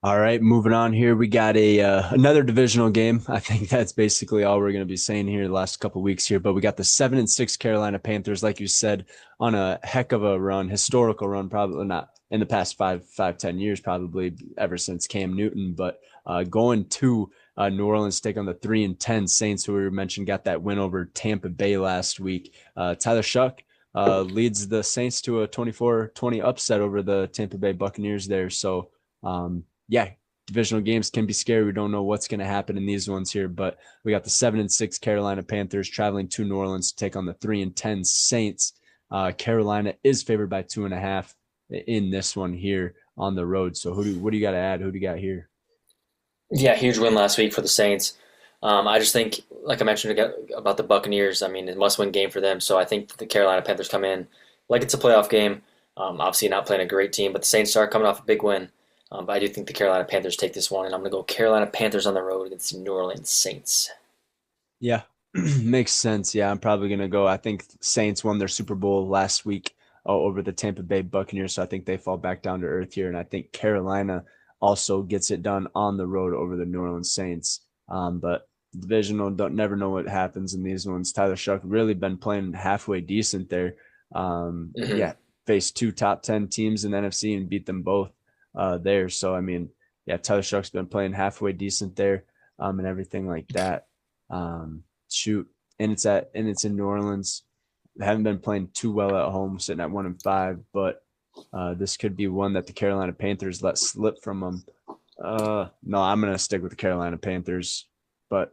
All right, moving on here. We got a another divisional game. I think that's basically all we're going to be saying here the last couple of weeks here. But we got the 7-6 Carolina Panthers, like you said, on a heck of a run, historical run, probably not in the past 10 years, probably ever since Cam Newton. But going to New Orleans to take on the 3-10 Saints, who we mentioned got that win over Tampa Bay last week. Tyler Shuck leads the Saints to a 24-20 upset over the Tampa Bay Buccaneers there. So. Yeah, divisional games can be scary. We don't know what's going to happen in these ones here, but we got the 7-6 Carolina Panthers traveling to New Orleans to take on the 3-10 Saints. Carolina is favored by 2.5 in this one here on the road. So what do you got to add? Who do you got here? Yeah, huge win last week for the Saints. I just think, like I mentioned again about the Buccaneers, I mean, it must-win game for them. So I think the Carolina Panthers come in like it's a playoff game. Obviously not playing a great team, but the Saints are coming off a big win. But I do think the Carolina Panthers take this one, and I'm going to go Carolina Panthers on the road against the New Orleans Saints. Yeah, makes sense. Yeah, I'm probably going to go. I think Saints won their Super Bowl last week over the Tampa Bay Buccaneers, so I think they fall back down to earth here. And I think Carolina also gets it done on the road over the New Orleans Saints. But divisional, don't never know what happens in these ones. Tyler Shuck really been playing halfway decent there. Yeah, faced two top 10 teams in the NFC and beat them both. There. So, I mean, yeah, Tyler Shuck's been playing halfway decent there and everything like that. Shoot. And it's in New Orleans. They haven't been playing too well at home, sitting at 1-5, but this could be one that the Carolina Panthers let slip from them. No, I'm going to stick with the Carolina Panthers, but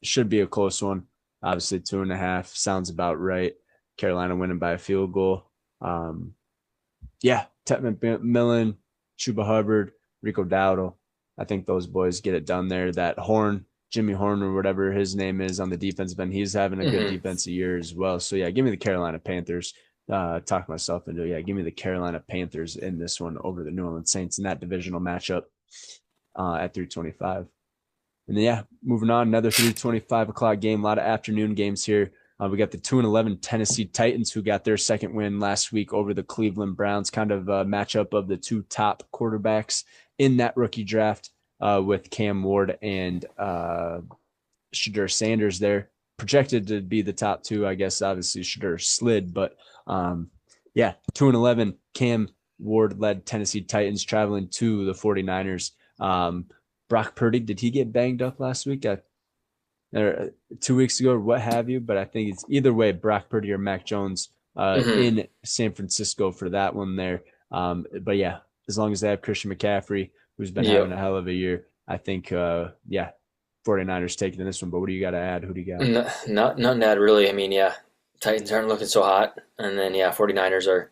it should be a close one. Obviously, 2.5 sounds about right. Carolina winning by a field goal. Yeah, Tevin McMillan, Chuba Hubbard, Rico Dowdle. I think those boys get it done there. That Horn, Jimmy Horn or whatever his name is on the defensive end, he's having a good defensive year as well. So, yeah, give me the Carolina Panthers. Talk myself into it. Yeah, give me the Carolina Panthers in this one over the New Orleans Saints in that divisional matchup at 325. And then, yeah, moving on, another 3:25 o'clock game. A lot of afternoon games here. We got the 2-11 Tennessee Titans, who got their second win last week over the Cleveland Browns. Kind of a matchup of the two top quarterbacks in that rookie draft with Cam Ward and Shedeur Sanders there. Projected to be the top two, I guess. Obviously, Shedeur slid, but yeah, 2-11 Cam Ward led Tennessee Titans traveling to the 49ers. Brock Purdy, did he get banged up last week? Or 2 weeks ago or what have you, but I think it's either way, Brock Purdy or Mac Jones in San Francisco for that one there. But yeah, as long as they have Christian McCaffrey, who's been having a hell of a year, I think, yeah, 49ers taking this one. But what do you got to add? Who do you got? Nothing to add, really. I mean, yeah, Titans aren't looking so hot. And then, yeah, 49ers are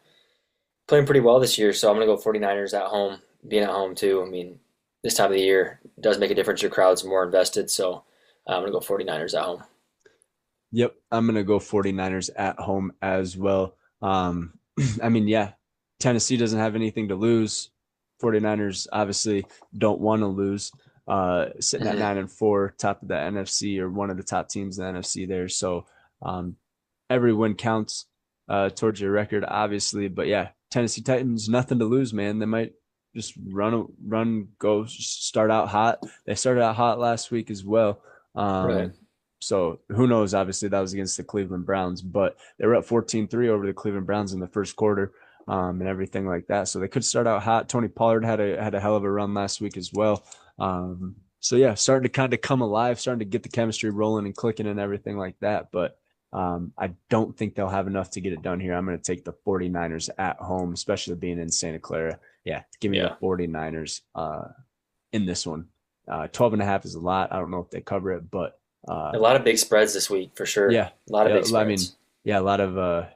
playing pretty well this year. So I'm going to go 49ers at home, being at home too. I mean, this time of the year does make a difference. Your crowd's more invested. So I'm going to go 49ers at home. Yep, I'm going to go 49ers at home as well. I mean, yeah, Tennessee doesn't have anything to lose. 49ers obviously don't want to lose. Sitting at 9-4, top of the NFC, or one of the top teams in the NFC there. So every win counts towards your record, obviously. But yeah, Tennessee Titans, nothing to lose, man. They might just go start out hot. They started out hot last week as well. Right. So who knows? Obviously, that was against the Cleveland Browns, but they were up 14-3 over the Cleveland Browns in the first quarter, and everything like that. So they could start out hot. Tony Pollard had a hell of a run last week as well. So yeah, starting to kind of come alive, starting to get the chemistry rolling and clicking and everything like that. But I don't think they'll have enough to get it done here. I'm going to take the 49ers at home, especially being in Santa Clara. Yeah, give me the 49ers in this one. 12.5 is a lot. I don't know if they cover it, but a lot of big spreads this week for sure. Yeah, a lot of big spreads. I mean, yeah, a lot of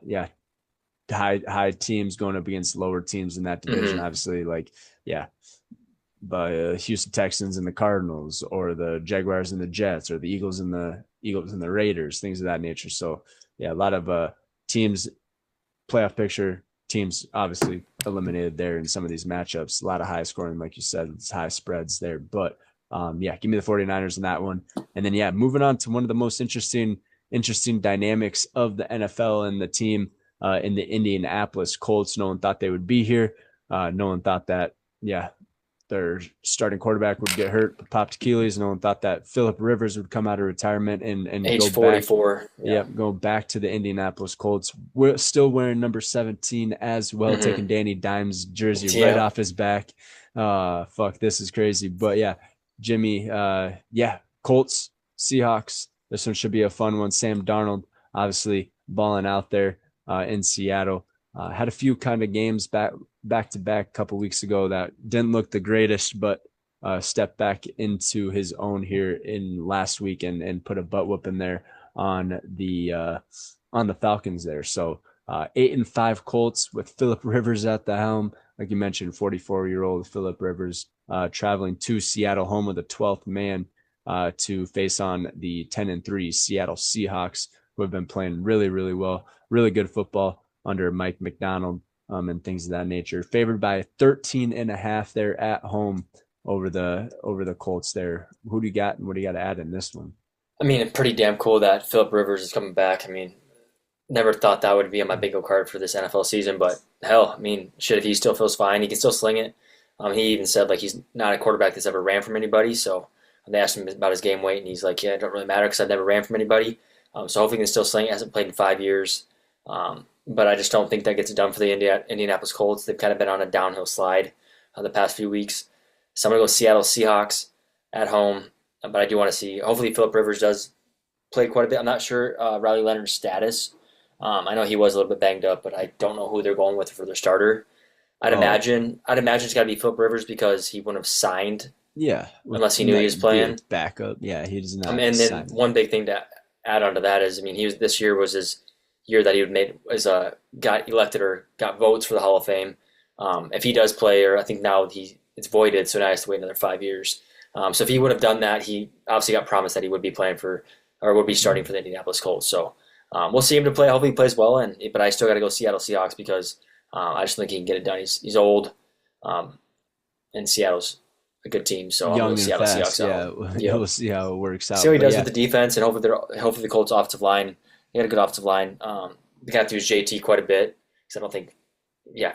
high teams going up against lower teams in that division. Obviously, like the Houston Texans and the Cardinals, or the Jaguars and the Jets, or the Eagles and the Raiders, things of that nature. So yeah, a lot of teams, playoff picture teams obviously eliminated there in some of these matchups. A lot of high scoring, like you said, it's high spreads there, but Yeah, give me the 49ers in that one. And then, yeah, moving on to one of the most interesting dynamics of the NFL and the team in the Indianapolis Colts. No one thought they would be here. No one thought that, yeah, their starting quarterback would get hurt, popped Achilles. No one thought that Phillip Rivers would come out of retirement and Age go back. 44. Yeah. Yep, go back to the Indianapolis Colts. We're still wearing number 17 as well, taking Danny Dimes' jersey right off his back. Fuck, this is crazy. But yeah, Jimmy, yeah, Colts, Seahawks. This one should be a fun one. Sam Darnold, obviously balling out there in Seattle. Had a few kind of games back to back a couple weeks ago that didn't look the greatest, but stepped back into his own here in last week and put a butt whooping there on the Falcons there. So 8-5 Colts with Phillip Rivers at the helm. Like you mentioned, 44-year-old Phillip Rivers traveling to Seattle, home of the 12th man, to face on the 10-3 Seattle Seahawks, who have been playing really, really well, really good football under Mike McDonald and things of that nature. Favored by 13.5 there at home over the Colts there. Who do you got and what do you got to add in this one? I mean, pretty damn cool that Phillip Rivers is coming back. I mean, never thought that would be on my bingo card for this NFL season, but hell, I mean, shit, if he still feels fine, he can still sling it. He even said like he's not a quarterback that's ever ran from anybody. So they asked him about his game weight, and he's like, "Yeah, it don't really matter because I've never ran from anybody." So hopefully he can still sling it. Hasn't played in 5 years, but I just don't think that gets it done for the Indianapolis Colts. They've kind of been on a downhill slide the past few weeks. So I'm gonna go Seattle Seahawks at home, but I do want to see. Hopefully Phillip Rivers does play quite a bit. I'm not sure Riley Leonard's status. I know he was a little bit banged up, but I don't know who they're going with for their starter. I'd imagine it's got to be Phillip Rivers because he wouldn't have signed. Yeah, unless he knew he was playing backup. Yeah, he does not. And then one big thing to add on to that is, I mean, this year was his year that he got elected or got votes for the Hall of Fame. If he does play, or I think now it's voided, so now he has to wait another 5 years. So if he would have done that, he obviously got promised that he would be playing would be starting for the Indianapolis Colts. So we'll see him to play. Hopefully he plays well, but I still got to go Seattle Seahawks because I just think he can get it done. He's old, and Seattle's a good team, so young I'm and Seattle fast. Seahawks. Yeah, we'll see how it works out. See what he does with the defense, and hopefully the Colts offensive line. They got a good offensive line. They got to use JT quite a bit because I don't think,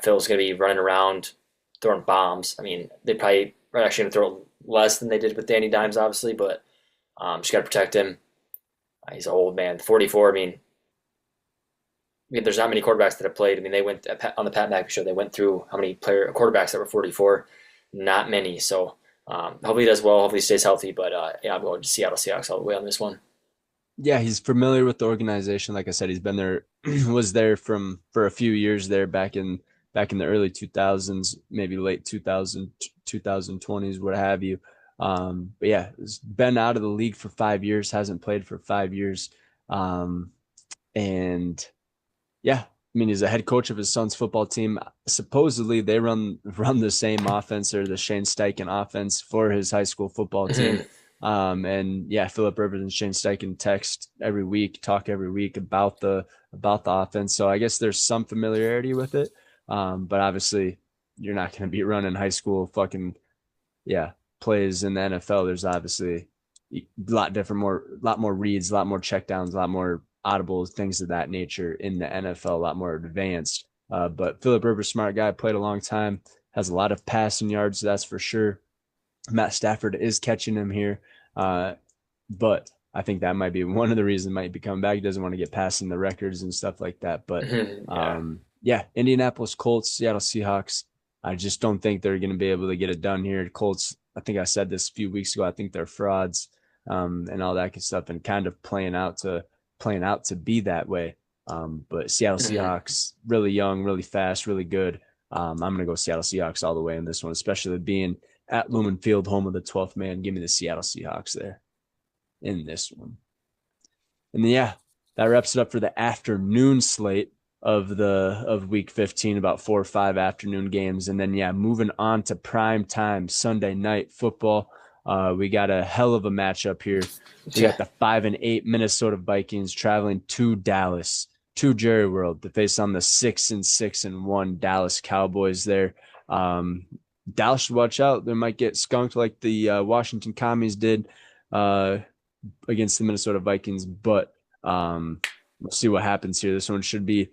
Phil's going to be running around throwing bombs. I mean, they probably are actually going to throw less than they did with Danny Dimes, obviously, but just got to protect him. He's an old man, 44. I mean, there's not many quarterbacks that have played. I mean, they went on the Pat McAfee show. They went through how many quarterbacks that were 44. Not many. So hopefully he does well. Hopefully he stays healthy. But I'm going to Seattle Seahawks all the way on this one. Yeah, he's familiar with the organization. Like I said, he's been there, was there for a few years there back in the early 2000s, maybe late 2020s, what have you. But yeah, he's been out of the league for 5 years, hasn't played for 5 years. And yeah, I mean, he's a head coach of his son's football team. Supposedly they run the same offense, or the Shane Steichen offense, for his high school football team. And yeah, Phillip Rivers and Shane Steichen talk every week about the offense. So I guess there's some familiarity with it. But obviously you're not going to be running high school plays in the NFL. There's obviously a lot more reads, a lot more checkdowns, a lot more audibles, things of that nature in the NFL, a lot more advanced. But Phillip Rivers, smart guy, played a long time, has a lot of passing yards, that's for sure. Matt Stafford is catching him here. But I think that might be one of the reasons might be coming back. He doesn't want to get passing the records and stuff like that. But Indianapolis Colts, Seattle Seahawks. I just don't think they're going to be able to get it done here. Colts, I think I said this a few weeks ago, I think they're frauds and all that good stuff, and kind of playing out to be that way. But Seattle Seahawks, really young, really fast, really good. I'm going to go Seattle Seahawks all the way in this one, especially being at Lumen Field, home of the 12th man. Give me the Seattle Seahawks there in this one. And then, that wraps it up for the afternoon slate of week 15, about 4 or 5 afternoon games. And then, moving on to prime time Sunday night football. We got a hell of a matchup here. We got the 5-8 Minnesota Vikings traveling to Dallas, to Jerry World, to face on the 6-1 Dallas Cowboys there. Dallas should watch out. They might get skunked like the Washington Commies did uh, against the Minnesota Vikings, but we'll see what happens here. This one should be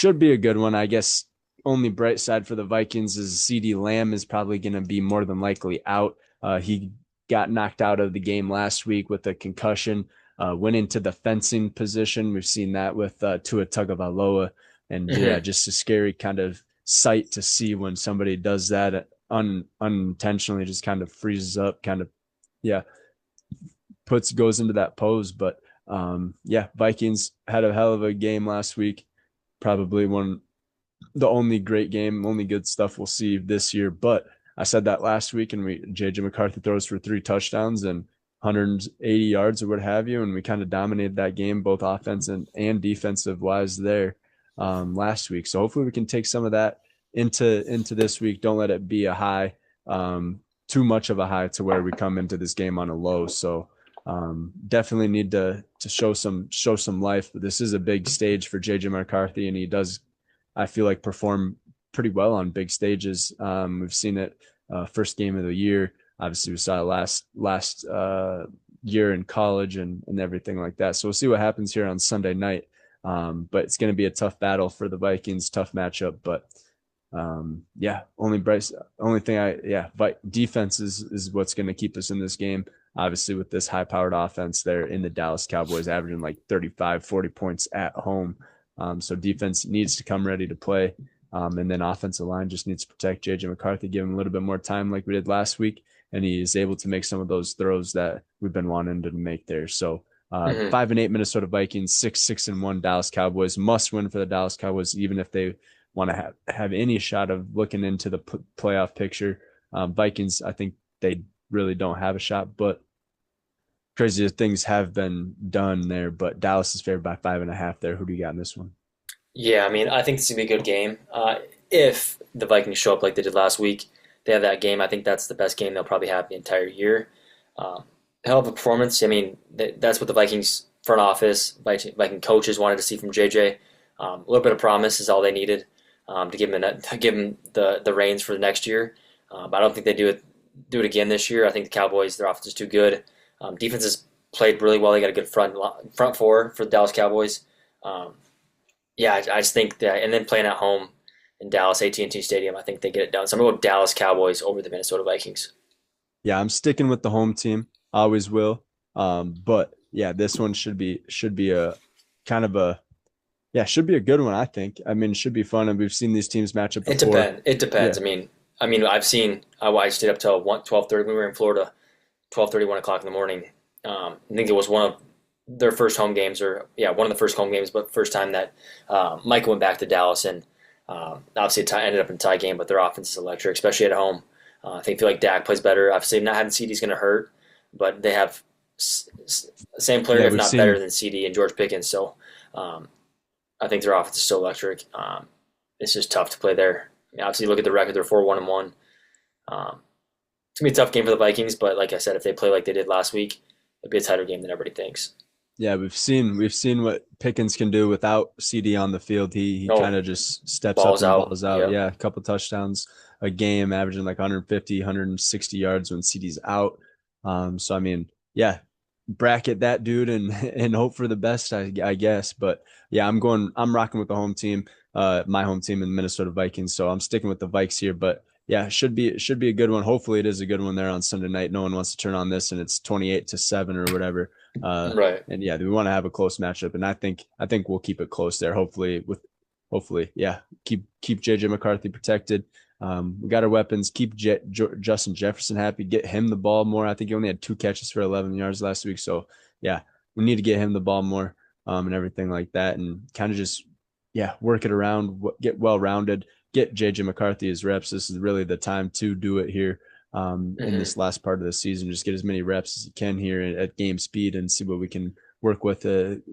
a good one. I guess only bright side for the Vikings is CD Lamb is probably going to be more than likely out. He got knocked out of the game last week with a concussion, went into the fencing position. We've seen that with Tua Tagovailoa, and yeah, Hmm. just a scary kind of sight to see when somebody does that unintentionally, just kind of freezes up, kind of, yeah, goes into that pose. But yeah, Vikings had a hell of a game last week. Probably one the only great game, only good stuff we'll see this year. But I said that last week, and JJ McCarthy throws for 3 touchdowns and 180 yards or what have you, and we kind of dominated that game, both offensive and defensive wise there last week. So hopefully we can take some of that into this week. Don't let it be a high, too much of a high to where we come into this game on a low. So definitely need to show some life. But this is a big stage for JJ McCarthy, and he does, I feel like, perform pretty well on big stages. We've seen it first game of the year. Obviously, we saw it last year in college and everything like that. So we'll see what happens here on Sunday night. But it's going to be a tough battle for the Vikings, tough matchup. But yeah, only thing defense is what's going to keep us in this game. Obviously, with this high powered offense, they're in the Dallas Cowboys averaging like 35, 40 points at home. So defense needs to come ready to play. And then offensive line just needs to protect JJ McCarthy, give him a little bit more time like we did last week. And he is able to make some of those throws that we've been wanting to make there. So 5-8 Minnesota Vikings, 6-1 Dallas Cowboys. Must win for the Dallas Cowboys, even if they want to have any shot of looking into the playoff picture. Vikings, I think they really don't have a shot, but crazier things have been done there. But Dallas is favored by 5.5 there. Who do you got in this one? Yeah, I mean, I think this is gonna be a good game. If the Vikings show up like they did last week, they have that game. I think that's the best game they'll probably have the entire year. Um, Hell of a performance. I mean, that's what the Vikings front office, Viking coaches wanted to see from JJ. A little bit of promise is all they needed to give him the reins for the next year. I don't think they do it again this year. I think the Cowboys, their offense is too good. Defense has played really well. They got a good front four for the Dallas Cowboys. Um, yeah, I just think that, and then playing at home in Dallas, AT&T Stadium, I think they get it done. So I'm going to go Dallas Cowboys over the Minnesota Vikings. Yeah, I'm sticking with the home team. Always will. But yeah, this one should be a kind of a yeah, should be a good one, I think. I mean, it should be fun, and we've seen these teams match up It before. depends. It depends. Yeah, I mean, I stayed up till 12:30 when we were in Florida, 12:30, 1 o'clock in the morning. I think it was one of their first home games, or yeah, one of the first home games, but first time that Mike went back to Dallas, and obviously it ended up in a tie game. But their offense is electric, especially at home. I think feel like Dak plays better. Obviously, not having CD is going to hurt, but they have same player, yeah, if we've not better seen than CD and George Pickens. So um, I think their offense is still electric. It's just tough to play there. I mean, obviously, look at the record; they're 4-1-1. It's gonna be a tough game for the Vikings, but like I said, if they play like they did last week, it'll be a tighter game than everybody thinks. yeah, we've seen what Pickens can do without CD on the field. He No, kind of just steps up balls and out. balls out. Yep. Yeah, a couple touchdowns a game, averaging like 150, 160 yards when CD's out. So I mean, yeah, bracket that dude and and hope for the best, I guess. But yeah, I'm rocking with the home team, my home team in the Minnesota Vikings. So I'm sticking with the Vikes here. But yeah, it should be a good one. Hopefully, it is a good one there on Sunday night. No one wants to turn on this and it's 28-7 or whatever. Right. And yeah, we want to have a close matchup, and I think we'll keep it close there. Hopefully, yeah, keep JJ McCarthy protected. We got our weapons. Keep Justin Jefferson happy. Get him the ball more. I think he only had 2 catches for 11 yards last week. So yeah, we need to get him the ball more, and everything like that, and kind of just yeah work it around, get well rounded, get JJ McCarthy his reps. This is really the time to do it here. In Hmm. this last part of the season, just get as many reps as you can here at game speed and see what we can work with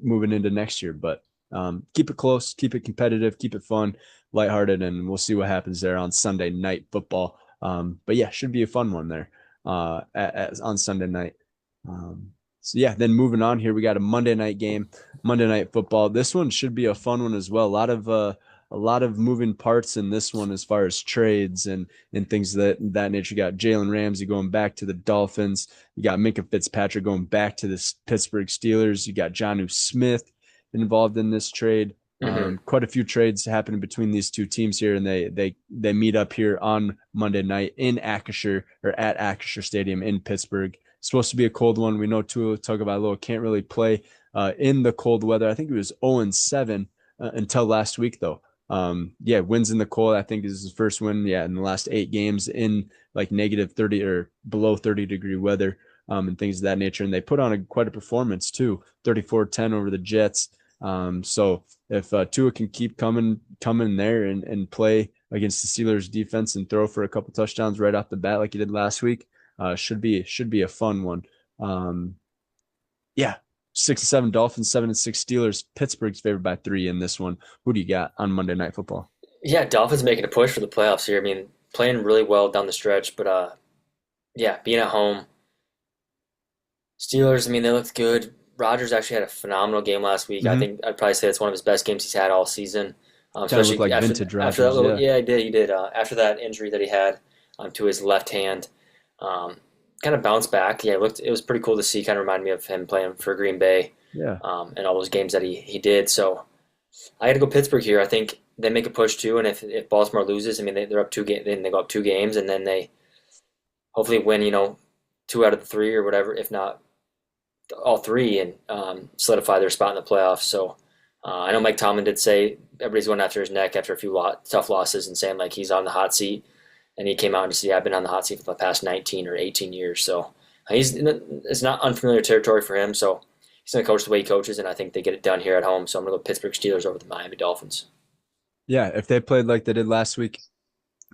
moving into next year. But keep it close, keep it competitive, keep it fun, lighthearted, and we'll see what happens there on Sunday night football. But yeah, should be a fun one there on Sunday night. So yeah, then moving on here, we got a Monday night game, Monday night football. This one should be a fun one as well. a lot of moving parts in this one as far as trades and things that nature. You got Jalen Ramsey going back to the Dolphins. You got Minkah Fitzpatrick going back to the Pittsburgh Steelers. You got Jonnu Smith involved in this trade. Mm-hmm. Quite a few trades happening between these two teams here, and they meet up here on Monday night in Acrisure or at Acrisure Stadium in Pittsburgh. It's supposed to be a cold one. We know Tua Tagovailoa can't really play in the cold weather. I think he was 0-7 until last week, though. Wins in the cold. I think is his first win. Yeah, in the last 8 games in like negative 30 or below 30-degree weather, and things of that nature. And they put on quite a performance too, 34-10 over the Jets. So if Tua can keep coming there and play against the Steelers defense and throw for a couple touchdowns right off the bat like he did last week, should be a fun one. Yeah, 6-7 Dolphins, 7-6 Steelers. Pittsburgh's favored by 3 in this one. Who do you got on Monday Night Football? Yeah, Dolphins making a push for the playoffs here. I mean, playing really well down the stretch, but being at home. Steelers, I mean, they looked good. Rodgers actually had a phenomenal game last week. I think I'd probably say it's one of his best games he's had all season. Kind of looked like vintage Rodgers. After that he did. After that injury that he had to his left hand, kind of bounced back. Yeah, it was pretty cool to see. Kind of reminded me of him playing for Green Bay. Yeah. And all those games that he did. So I had to go Pittsburgh here. I think they make a push too. And if Baltimore loses, I mean they're up 2 games. Then they go up 2 games, and then they hopefully win. 2 out of the 3 or whatever. If not all 3, and solidify their spot in the playoffs. So I know Mike Tomlin did say everybody's going after his neck after a few tough losses and saying like he's on the hot seat. And he came out and said, I've been on the hot seat for the past 19 or 18 years. So it's not unfamiliar territory for him. So he's going to coach the way he coaches, and I think they get it done here at home. So I'm going to go Pittsburgh Steelers over the Miami Dolphins. Yeah, if they played like they did last week,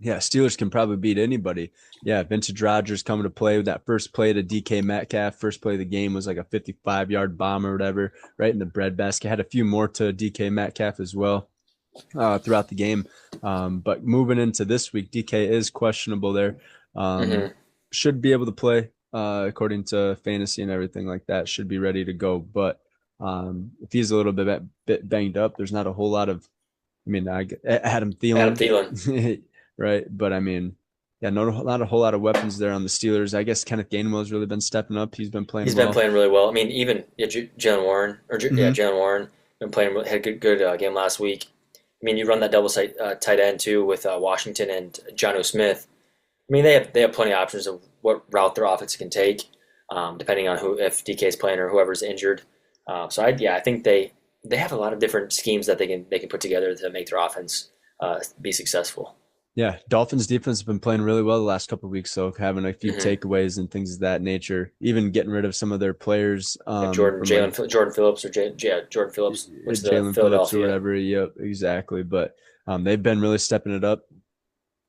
yeah, Steelers can probably beat anybody. Yeah, vintage Rodgers coming to play with that first play to DK Metcalf. First play of the game was like a 55-yard bomb or whatever, right in the breadbasket. Had a few more to DK Metcalf as well throughout the game. But moving into this week, DK is questionable there. Should be able to play according to fantasy and everything like that. Should be ready to go. But if he's a little bit banged up, there's not a whole lot of. I mean, Adam Thielen. Right, but I mean, yeah, not a whole lot of weapons there on the Steelers. I guess Kenneth Gainwell's really been stepping up. He's been playing. Been playing really well. I mean, even Jalen Warren Jalen Warren been playing. Had a good game last week. I mean, you run that double tight end too with Washington and Jonnu Smith. I mean, they have plenty of options of what route their offense can take, depending on if DK's playing or whoever's injured. I think they have a lot of different schemes that they can put together to make their offense be successful. Yeah, Dolphins defense has been playing really well the last couple of weeks, so having a few takeaways and things of that nature, even getting rid of some of their players. Jordan Phillips Jordan Phillips with Jalen Phillips or whatever. Yep, exactly. But they've been really stepping it up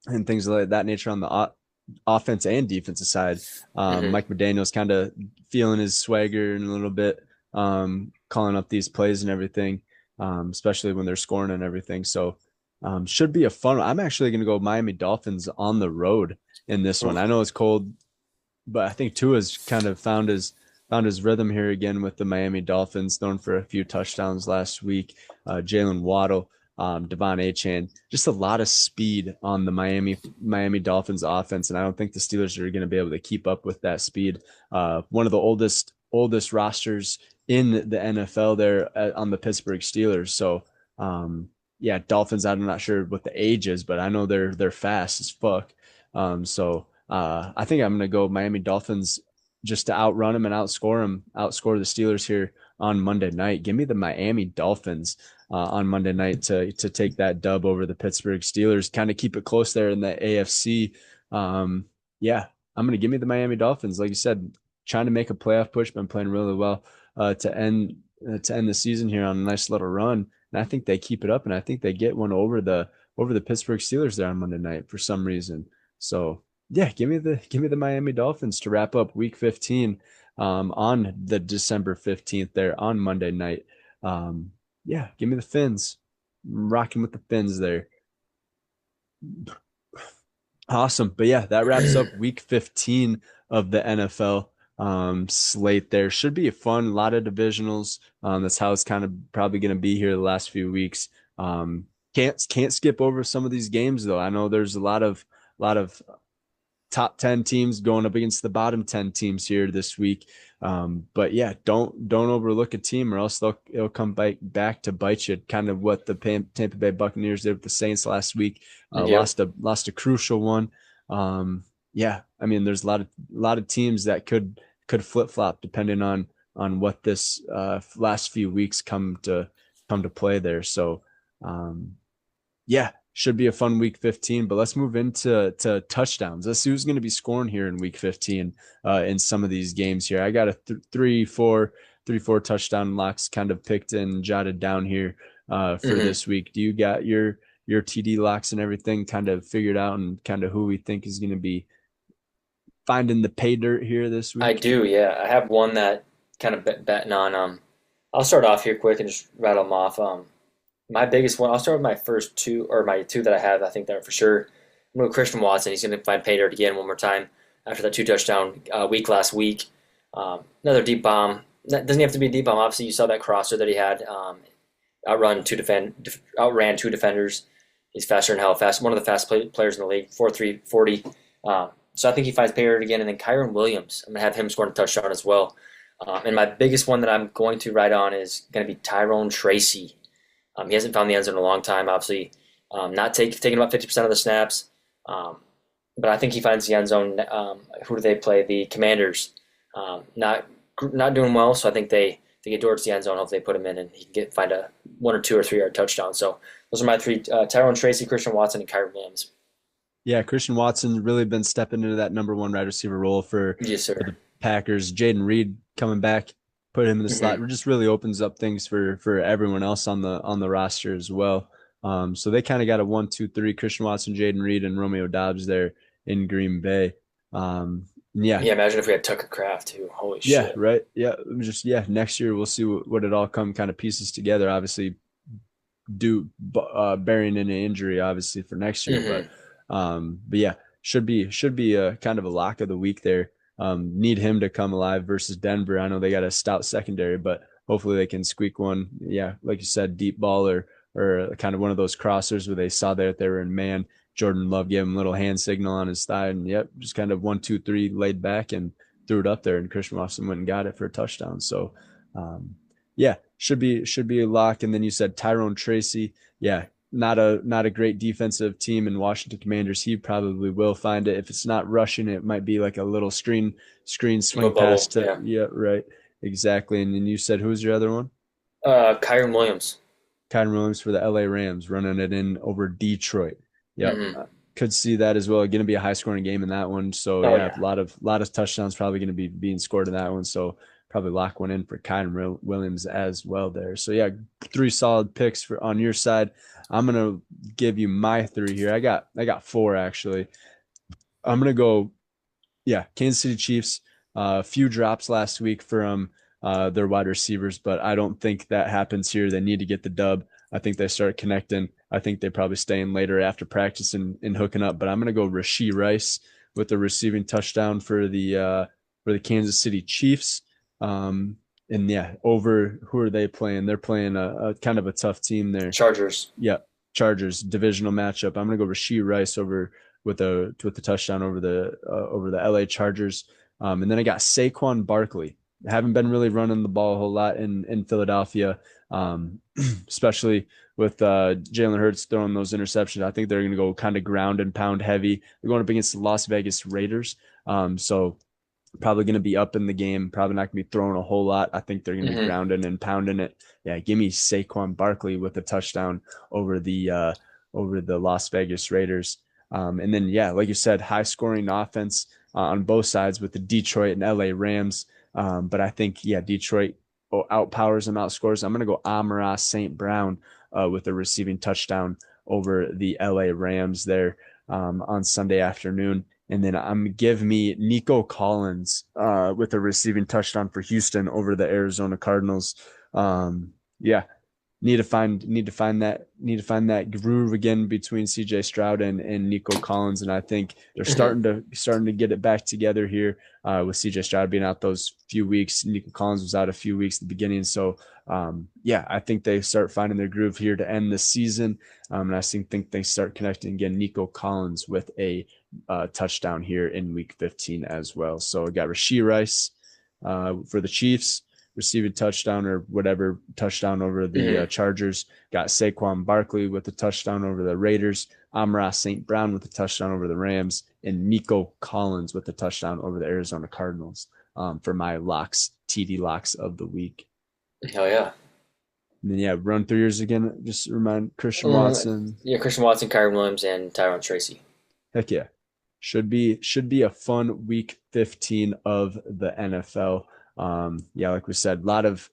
and things like that nature on the offense and defensive side. Mike McDaniel's kind of feeling his swagger in a little bit, calling up these plays and everything, especially when they're scoring and everything. So. Should be a fun one. I'm actually going to go Miami Dolphins on the road in this one. I know it's cold, but I think Tua's kind of found his rhythm here again with the Miami Dolphins, throwing for a few touchdowns last week. Jalen Waddle, Devon Achane, just a lot of speed on the Miami Dolphins offense, and I don't think the Steelers are going to be able to keep up with that speed. One of the oldest rosters in the NFL there on the Pittsburgh Steelers. So. Yeah, Dolphins, I'm not sure what the age is, but I know they're fast as fuck. I think I'm going to go Miami Dolphins just to outrun them and outscore the Steelers here on Monday night. Give me the Miami Dolphins on Monday night to take that dub over the Pittsburgh Steelers, kind of keep it close there in the AFC. I'm going to give me the Miami Dolphins. Like you said, trying to make a playoff push, been playing really well to end the season here on a nice little run. And I think they keep it up, and I think they get one over the Pittsburgh Steelers there on Monday night for some reason. So yeah, give me the Miami Dolphins to wrap up Week 15 on the December 15th there on Monday night. Give me the Fins. I'm rocking with the Fins there. Awesome, but yeah, that wraps up Week 15 of the NFL. Slate there should be a fun, lot of divisionals. That's how it's kind of probably going to be here the last few weeks. can't skip over some of these games though. I know there's a lot of top 10 teams going up against the bottom 10 teams here this week. But yeah, don't overlook a team or else it'll come back to bite you. Kind of what the Tampa Bay Buccaneers did with the Saints last week. Yep. Lost a crucial one. Yeah, I mean, there's a lot of teams that could flip flop depending on what this last few weeks come to play there. So um, yeah, should be a fun week 15, but let's move into touchdowns. Let's see who's going to be scoring here in week 15 in some of these games here. I got a three, four touchdown locks kind of picked and jotted down here for Hmm. this week. Do you got your TD locks and everything kind of figured out and kind of who we think is going to be finding the pay dirt here this I week? do, yeah. I have one that kind of betting on. I'll start off here quick and just rattle them off. My biggest one, I'll start with my first two, or my two that I have. I think that for sure. I'm going to Christian Watson. He's going to find pay dirt again one more time after that two touchdown week last week. Another deep bomb. That doesn't have to be a deep bomb. Obviously, you saw that crosser that he had. Outran two defenders. He's faster than hell. One of the fast players in the league. 4.3 40. So I think he finds pay dirt again. And then Kyren Williams. I'm going to have him scoring a touchdown as well. And my biggest one that I'm going to write on is going to be Tyrone Tracey. He hasn't found the end zone in a long time. Obviously, not taking about 50% of the snaps, but I think he finds the end zone. Who do they play? The Commanders. Not doing well, so I think they get towards the end zone. Hopefully, they put him in and he can find a 1 or 2 or 3 yard touchdown. So those are my three: Tyrone Tracey, Christian Watson, and Kyren Williams. Yeah, Christian Watson really been stepping into that number one wide receiver role Yes, for sir. the Packers. Jaden Reed coming back, put him in the slot. Hmm. It just really opens up things for everyone else on the roster as well. So they kind of got a 1, 2, 3: Christian Watson, Jaden Reed, and Romeo Dobbs there in Green Bay. Yeah, Yeah, imagine if we had Tucker Craft too. Holy yeah, shit. right. Yeah, just yeah. Next year we'll see what it all come kind of pieces together. Obviously, do bearing in an injury obviously for next year, Hmm. but yeah, should be a kind of a lock of the week there. Need him to come alive versus Denver. I know they got a stout secondary, but hopefully they can squeak one. Yeah, like you said, deep ball or kind of one of those crossers where they saw that they were in man. Jordan Love gave him a little hand signal on his thigh, and yep, just kind of 1, 2, 3 laid back and threw it up there, and Christian Watson went and got it for a touchdown. So um, yeah, should be a lock. And then you said Tyrone Tracey. Yeah, not a great defensive team in Washington Commanders. He probably will find it. If it's not rushing, it might be like a little screen No swing pass bubble. to Yeah. yeah, right. Exactly. And then you said who's your other one? Kyren Williams. Kyren Williams for the LA Rams running it in over Detroit. Yep. Hmm. Could see that as well. Going to be a high scoring game in that one. So Oh yeah, yeah. a lot of touchdowns probably going to be being scored in that one. So probably lock one in for Kyren Williams as well there. So yeah, three solid picks for on your side. I'm gonna give you my three here. I got four actually. I'm gonna go yeah, Kansas City Chiefs. A few drops last week from their wide receivers, but I don't think that happens here. They need to get the dub. I think they start connecting. I think they probably stay in later after practice and hooking up. But I'm going to go Rashee Rice with the receiving touchdown for the Kansas City Chiefs. And yeah, over who are they playing? They're playing a kind of a tough team there. Chargers. Yeah, Chargers divisional matchup. I'm gonna go Rashee Rice over with the touchdown over the LA Chargers. And then I got Saquon Barkley. Haven't been really running the ball a whole lot in Philadelphia, especially with Jalen Hurts throwing those interceptions. I think they're going to go kind of ground and pound heavy. They're going up against the Las Vegas Raiders, so probably going to be up in the game. Probably not going to be throwing a whole lot. I think they're going to be Hmm. grounding and pounding it. Yeah, give me Saquon Barkley with a touchdown over the Las Vegas Raiders. And then yeah, like you said, high scoring offense on both sides with the Detroit and LA Rams. But I think yeah, Detroit outpowers them, outscores. I'm going to go Amon-Ra St. Brown with a receiving touchdown over the LA Rams there on Sunday afternoon. And then I'm give me Nico Collins with a receiving touchdown for Houston over the Arizona Cardinals. Yeah, need to find that groove again between CJ Stroud and Nico Collins, and I think they're starting to get it back together here with CJ Stroud being out those few weeks. Nico Collins was out a few weeks at the beginning, so I think they start finding their groove here to end the season, and I think they start connecting again. Nico Collins with a touchdown here in Week 15 as well. So we got Rashee Rice for the Chiefs, receiving touchdown or whatever touchdown over the Chargers. Got Saquon Barkley with a touchdown over the Raiders. Amon-Ra St. Brown with a touchdown over the Rams, and Nico Collins with a touchdown over the Arizona Cardinals for my TD locks of the week. Hell yeah. And then run through yours again. Just remind Christian Watson. Yeah, Christian Watson, Kyren Williams, and Tyrone Tracey. Heck yeah. Should be a fun Week 15 of the NFL. Like we said, a lot of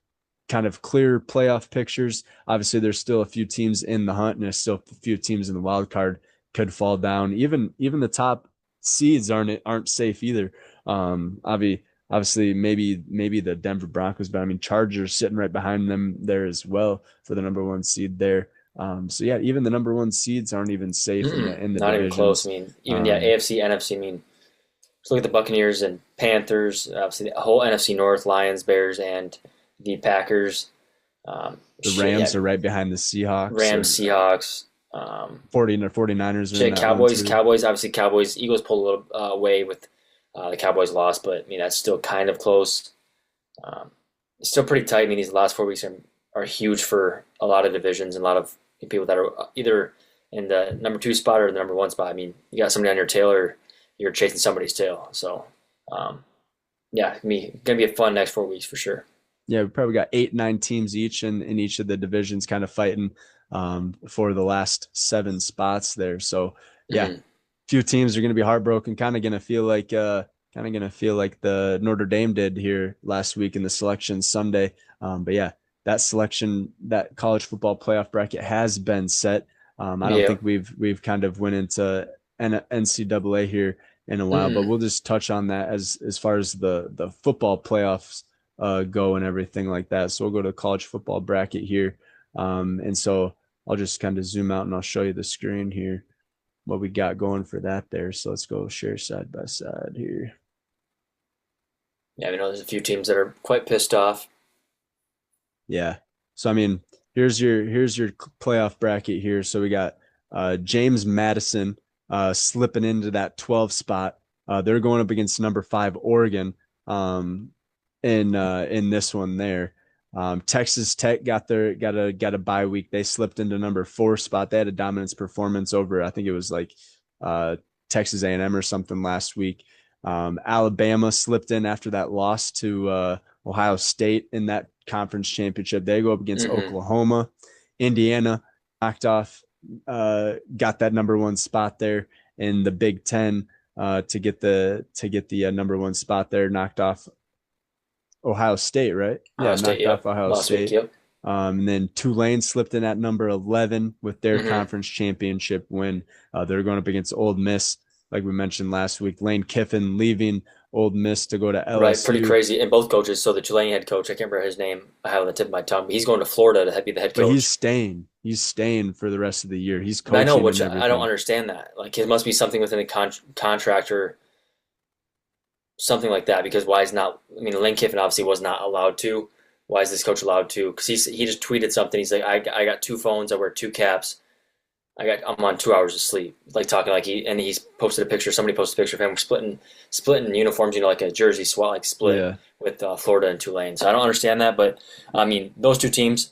kind of clear playoff pictures. Obviously, there's still a few teams in the hunt, and there's still a few teams in the wild card could fall down. Even the top seeds aren't safe either. Obviously, maybe the Denver Broncos, but I mean, Chargers sitting right behind them there as well for the number one seed there. Even the number one seeds aren't even safe in the not divisions. even close. I mean, even AFC, NFC. I mean, let's look at the Buccaneers and Panthers. Obviously, the whole NFC North: Lions, Bears, and the Packers. The Rams are right behind the Seahawks. Seahawks. 49ers. Shit, Cowboys. Obviously, Cowboys. Eagles pulled a little away with the Cowboys loss, but I mean that's still kind of close. It's still pretty tight. I mean, these last 4 weeks are huge for a lot of divisions and a lot of people that are either in the number 2 spot or the number 1 spot. I mean, you got somebody on your tail or you're chasing somebody's tail. So, it's gonna be a fun next 4 weeks for sure. Yeah, we probably got 8-9 teams each in each of the divisions, kind of fighting for the last 7 spots there. So, few teams are going to be heartbroken. Kind of going to feel like the Notre Dame did here last week in the selection Sunday. That college football playoff bracket has been set. I don't think we've kind of went into NCAA here in a while, but we'll just touch on that as far as the football playoffs go and everything like that. So we'll go to the college football bracket here. And so I'll just kind of zoom out and I'll show you the screen here, what we got going for that there. So let's go share side by side here. Yeah, I know there's a few teams that are quite pissed off. Yeah. So, I mean, here's your playoff bracket here. So we got James Madison slipping into that 12 spot. They're going up against number 5 Oregon in this one there. Texas Tech got a bye week. They slipped into number 4 spot. They had a dominance performance over, I think it was like Texas A&M or something last week. Alabama slipped in after that loss to Ohio State in that conference championship. They go up against Oklahoma. Indiana knocked off, got that number 1 spot there in the Big Ten to get the number 1 spot there, knocked off Ohio State, right? Knocked off Ohio State. Week, and then Tulane slipped in at number 11 with their conference championship win. They're going up against Ole Miss, like we mentioned last week. Lane Kiffin leaving Ole Miss to go to LSU. Right, pretty crazy. And both coaches. So the Tulane head coach, I can't remember his name. I have it on the tip of my tongue. But he's going to Florida to be the head coach. But he's staying. He's staying for the rest of the year. He's coaching. I know, which I don't understand that. Like, it must be something within the contract or something like that. Because why is not? I mean, Lane Kiffin obviously was not allowed to. Why is this coach allowed to? Because he just tweeted something. He's like, I got 2 phones. I wear 2 caps. I'm on 2 hours of sleep. Like talking like he's posted a picture. Somebody posted a picture of him splitting uniforms. You know, like a jersey swap, like split with Florida and Tulane. So I don't understand that. But I mean, those 2 teams.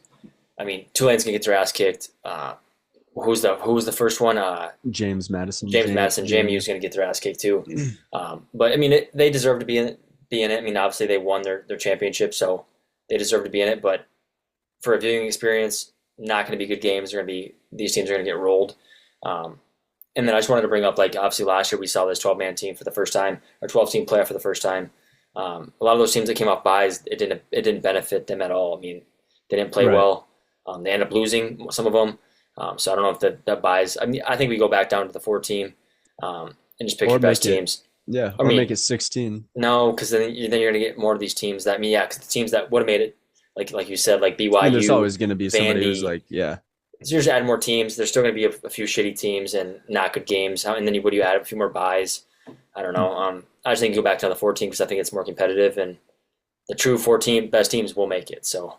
I mean, Tulane's gonna get their ass kicked. Who was the first one? James Madison. JMU's gonna get their ass kicked too. But I mean, they deserve to be in it. I mean, obviously they won their championship, so they deserve to be in it. But for a viewing experience, not going to be good games. These teams are going to get rolled. And then I just wanted to bring up, like, obviously last year we saw this 12-man team for the first time, or 12-team playoff for the first time. A lot of those teams that came off byes, it didn't benefit them at all. I mean, they didn't play well. They ended up losing some of them. So I don't know if that buys. I mean, I think we go back down to the 4-team and just pick your best teams. Yeah, or make it 16. No, because then you're going to get more of these teams because the teams that would have made it like you said, like I mean, there's BYU, always going to be somebody who's Vandy. like, yeah, So you're just adding more teams. There's still going to be a few shitty teams and not good games. And then would you add a few more buys? I don't know. I just think you go back to the 14 because I think it's more competitive, and the true 14 best teams will make it. So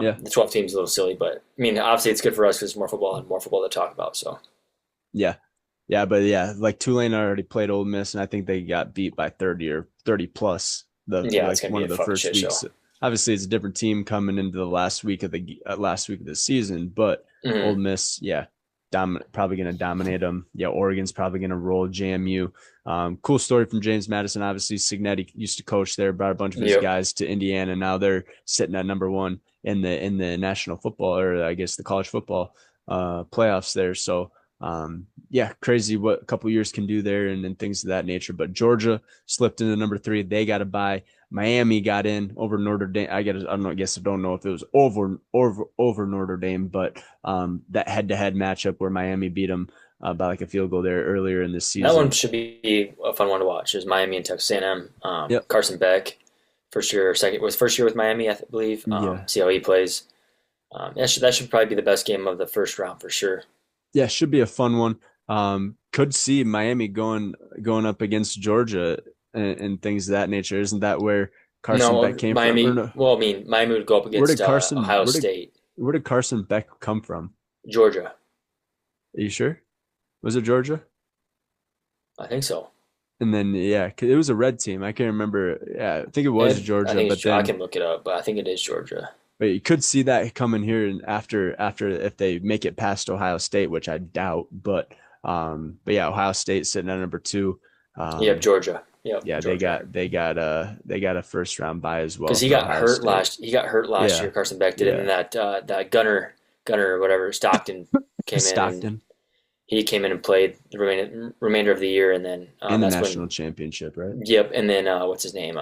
yeah, the 12 teams is a little silly, but I mean, obviously it's good for us because there's more football and more football to talk about. So yeah, yeah. But yeah, like Tulane already played Ole Miss, and I think they got beat by 30 or 30 plus the yeah, it's like going to one be of a the fucking first shit show. weeks. Obviously, it's a different team coming into the last week of the season, but Ole Mm-hmm. Miss, yeah, probably going to dominate them. Yeah, Oregon's probably going to roll JMU. Cool story from James Madison. Obviously, Signetti used to coach there, brought a bunch of his Yep. guys to Indiana. Now they're sitting at number one in the national football, or I guess the college football playoffs there. So yeah, crazy what a couple years can do there and things of that nature. But Georgia slipped into number three. They got to buy. Miami got in over Notre Dame. I don't know. I guess I don't know if it was over Notre Dame, but that head to head matchup where Miami beat them by like a field goal there earlier in this That one season. should be a fun one to watch. Is Miami and Texas A&M. Yep. Carson Beck, first year, second was first year with Miami, I believe. Yeah. See how he plays. That should probably be the best game of the first round for sure. Yeah. Should be a fun one. Could see Miami going up against Georgia and things of that nature. Isn't that where Carson No, Beck came from? Or Miami. no? Well, I mean, Miami would go up Where did against Ohio State, Where did Carson Beck come from? Georgia. Are you sure? Was it Georgia? I think so. And then yeah, 'cause it was a red team. I can't remember. Yeah, I think it was I Georgia, think but I then can look it up, but I think it is Georgia. but you could see that coming here and after if they make it past Ohio State, which I doubt. But yeah, Ohio State sitting at number two. Yep, Um, Georgia. Yep, yeah, Georgia. they got a first round bye as well Because for Ohio State. He got hurt last Yeah, year. Carson Beck did, and yeah. that Gunner or whatever Stockton came in and Stockton he came in and played the remainder of the year, and then in the that's when national championship, right? yep, and then what's his name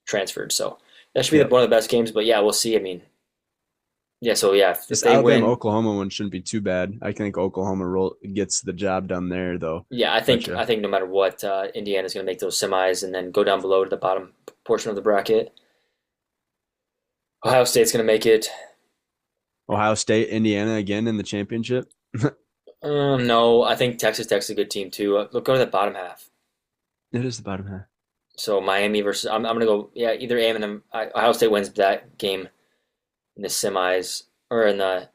transferred. So that should be Yep. one of the best games. But yeah, we'll see. I mean, yeah. So yeah, if This they Alabama win, Oklahoma one shouldn't be too bad. I think gets the job done there though. yeah, But yeah, I think no matter what, Indiana's going to make those semis and then go down below to the bottom portion of the bracket. Ohio State's going to make it. Ohio State, Indiana again in the championship. No, I think Texas is a good team too. Look, go to the bottom half. It is the bottom half. So Miami versus I'm going to go yeah either A&M. Ohio State wins that game in the semis or in the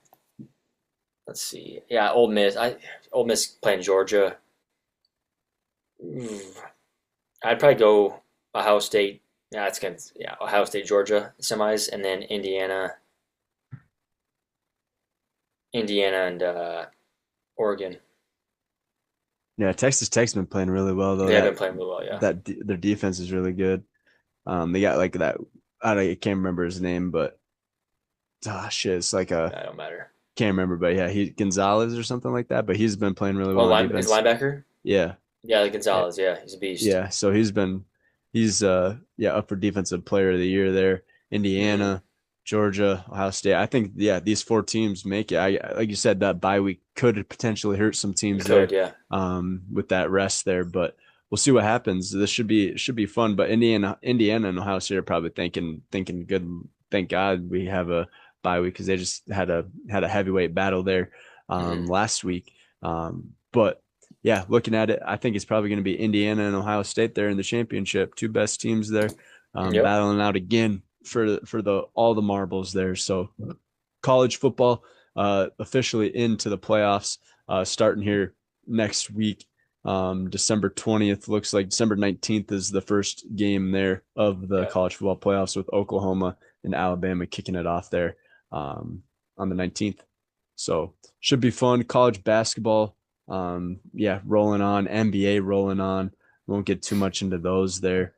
let's see yeah Ole Miss playing Georgia. I'd probably go Ohio State. Yeah, it's gonna yeah Ohio State Georgia semis and then Indiana and Oregon. Yeah, Texas Tech's been playing really well though. They have been playing really well. Yeah. Their defense is really good. They got like that. I can't remember his name, but shit, it's like a That don't matter. can't remember, but yeah, he Gonzalez or something like that. But he's been playing really Oh, well on is defense. linebacker? Yeah, Yeah, like yeah, Gonzalez. Yeah, he's a beast. yeah. So he's yeah up for defensive player of the year there. Mm-hmm. Indiana, Georgia, Ohio State. I think yeah these four teams make it. I like you said that bye week could potentially hurt some teams Could there yeah. with that rest there, but we'll see what happens. This should be fun. But Indiana and Ohio State are probably thinking good. Thank God we have a bye week because they just had a heavyweight battle there Mm-hmm. last week. But yeah, looking at it, I think it's probably going to be Indiana and Ohio State there in the championship. Two best teams there, Yep. battling out again for the all the marbles there. So college football officially into the playoffs starting here next week. December 20th looks like December 19th is the first game there of the Yep. college football playoffs with Oklahoma and Alabama kicking it off there on the 19th. So should be fun. College basketball, yeah, rolling on. NBA rolling on. Won't get too much into those there,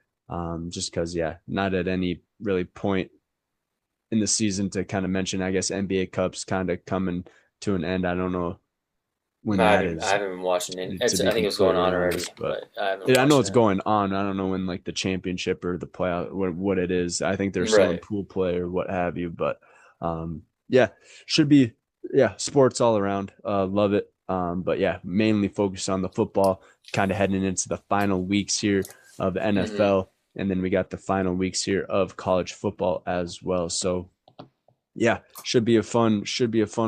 just because, yeah, not at any really point in the season to kind of mention. I guess NBA Cup's kind of coming to an end. I don't know when that I is, haven't been watching it. to I be think it's going completely on already, honest, but but I haven't been yeah, I know watching it's it. going on. I don't know when like the championship or the playoff what it is. I think they're still in Right. pool play or what have you, but yeah, should be yeah, sports all around. Love it. But yeah, mainly focused on the football, kind of heading into the final weeks here of the Mm-hmm. NFL. And then we got the final weeks here of college football as well. So yeah, should be a fun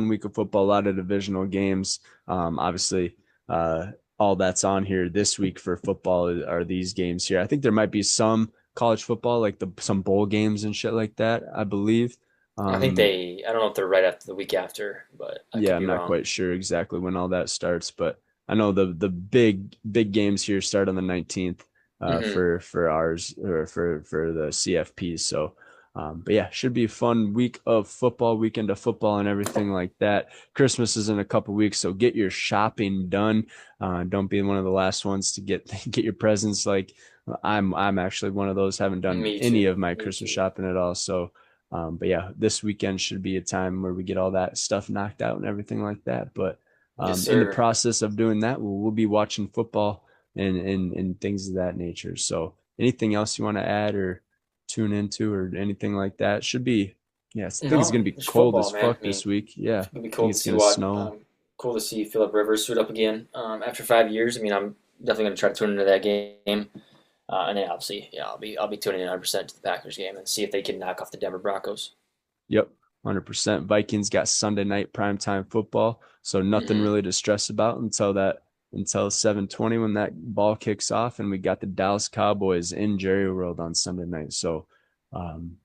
week of football. A lot of divisional games. Obviously, all that's on here this week for football are these games here. I think there might be some college football, like some bowl games and shit like that, I believe. I think I don't know if they're right after the week after, but I Yeah, could I'm be not wrong. quite sure exactly when all that starts, but I know the big games here start on the 19th Hmm. for ours, or for the CFPs. So, but yeah, should be a fun week of football, weekend of football, and everything like that. Christmas is in a couple weeks, so get your shopping done. Don't be one of the last ones to get get your presents. Like I'm actually one of those. Haven't done Me any too. of my Me Christmas too. shopping at all. So but yeah, this weekend should be a time where we get all that stuff knocked out and everything like that. But Yes, in the sir. process of doing that, we'll be watching football and things of that nature. So anything else you want to add or tune into or anything like that? Should be, yes, I think it's No, going to be it's cold as football, man. fuck I mean, this week. Yeah, it's gonna be I think cool to it's see going to what. snow. Cool to see Philip Rivers suit up again after 5 years. I mean, I'm definitely gonna try to tune into that game. And then obviously, yeah, I'll be tuning in 100% to the Packers game and see if they can knock off the Denver Broncos. Yep, 100%. Vikings got Sunday night primetime football, so nothing Hmm. really to stress about until 7:20 when that ball kicks off, and we got the Dallas Cowboys in Jerry World on Sunday night. So, um,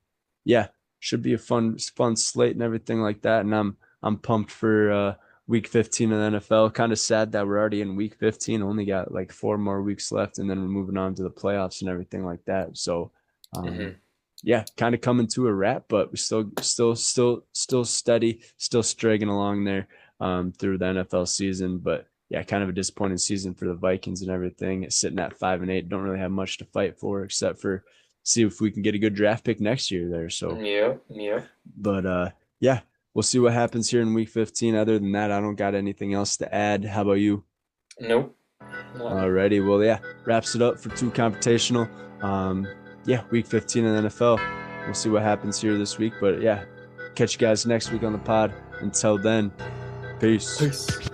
yeah, should be a fun slate and everything like that. And I'm pumped for week 15 of the NFL. Kind of sad that we're already in week 15. Only got like 4 more weeks left, and then we're moving on to the playoffs and everything like that. So, um, Hmm. yeah, kind of coming to a wrap, but we're still steady, still straggling along there through the NFL season. But yeah, kind of a disappointing season for the Vikings and everything. It's sitting at 5-8. Don't really have much to fight for except for see if we can get a good draft pick next year there. So, Yep. Yep. but yeah, we'll see what happens here in week 15. Other than that, I don't got anything else to add. How about you? Nope. Nothing. Alrighty, well, yeah, wraps it up for two computational. Um, yeah, week 15 in the NFL. We'll see what happens here this week, but yeah, catch you guys next week on the pod. Until then, peace. Peace.